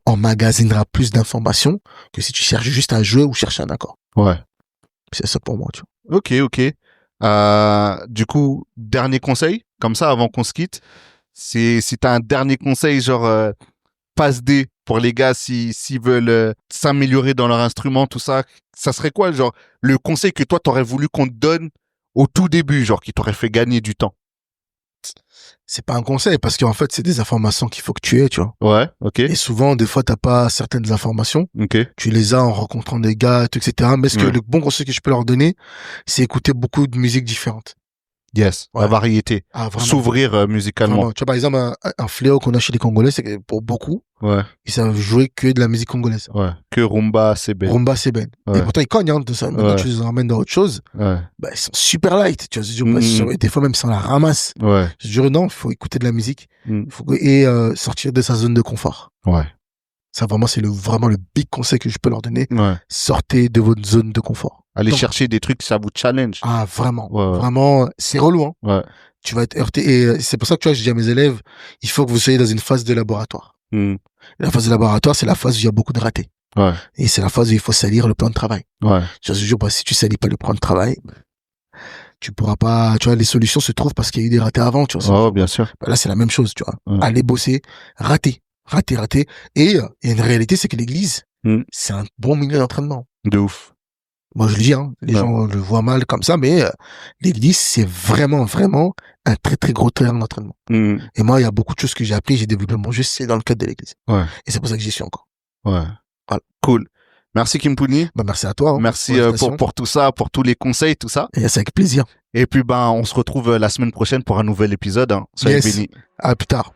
emmagasineras plus d'informations que si tu cherches juste à jouer ou chercher un accord. C'est ça pour moi, tu vois. Ok. Du coup, dernier conseil, comme ça, avant qu'on se quitte, si t'as un dernier conseil, genre passe D pour les gars s'ils veulent s'améliorer dans leur instrument, tout ça, ça serait quoi, genre le conseil que toi t'aurais voulu qu'on te donne au tout début, genre qui t'aurait fait gagner du temps? C'est pas un conseil parce qu'en fait c'est des informations qu'il faut que tu aies, tu vois. Ouais, ok. Et souvent des fois t'as pas certaines informations. Ok. Tu les as en rencontrant des gars, etc. Mais ce que le bon conseil que je peux leur donner, c'est écouter beaucoup de musiques différentes. Yes, la variété. S'ouvrir musicalement. Vraiment. Tu vois, par exemple, un fléau qu'on a chez les Congolais, c'est que pour beaucoup, ils savent jouer que de la musique congolaise. Que rumba, seben. Et pourtant, ils cognent, de ça. Maintenant, tu les emmènes dans autre chose. Ils sont super light. Tu vois, des fois, même sans la ramasse. Je dirais, non, il faut écouter de la musique. Et sortir de sa zone de confort. Ça, vraiment, c'est vraiment le big conseil que je peux leur donner. Sortez de votre zone de confort. Allez chercher des trucs, ça vous challenge. Ah, vraiment. Vraiment, c'est relou, hein. Tu vas être heurté. Et c'est pour ça que, tu vois, je dis à mes élèves, il faut que vous soyez dans une phase de laboratoire. La phase de laboratoire, c'est la phase où il y a beaucoup de ratés. Et c'est la phase où il faut salir le plan de travail. Je te jure, si tu salis pas le plan de travail, tu pourras pas, tu vois, les solutions se trouvent parce qu'il y a eu des ratés avant, tu vois. Bien sûr. Là, c'est la même chose, tu vois. Aller bosser, rater. Et une réalité, c'est que l'église, c'est un bon milieu d'entraînement. De ouf. Moi, je le dis, hein, les gens le voient mal comme ça, mais l'église, c'est vraiment, vraiment un très, très gros terrain d'entraînement. Et moi, il y a beaucoup de choses que j'ai appris, j'ai développé mon jeu, c'est dans le cadre de l'église. Et c'est pour ça que j'y suis encore. Voilà. Cool. Merci Kimpuni. Merci à toi. Hein, merci pour tout ça, pour tous les conseils, tout ça. Et c'est avec plaisir. Et puis, on se retrouve la semaine prochaine pour un nouvel épisode. Hein. Soyez bénis. À plus tard.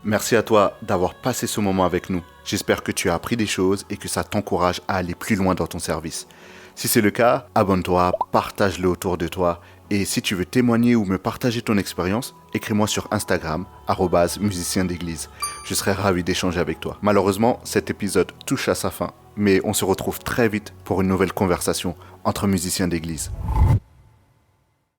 Merci à toi d'avoir passé ce moment avec nous. J'espère que tu as appris des choses et que ça t'encourage à aller plus loin dans ton service. Si c'est le cas, abonne-toi, partage-le autour de toi. Et si tu veux témoigner ou me partager ton expérience, écris-moi sur Instagram, @musicien d'église. Je serai ravi d'échanger avec toi. Malheureusement, cet épisode touche à sa fin, mais on se retrouve très vite pour une nouvelle conversation entre musiciens d'église.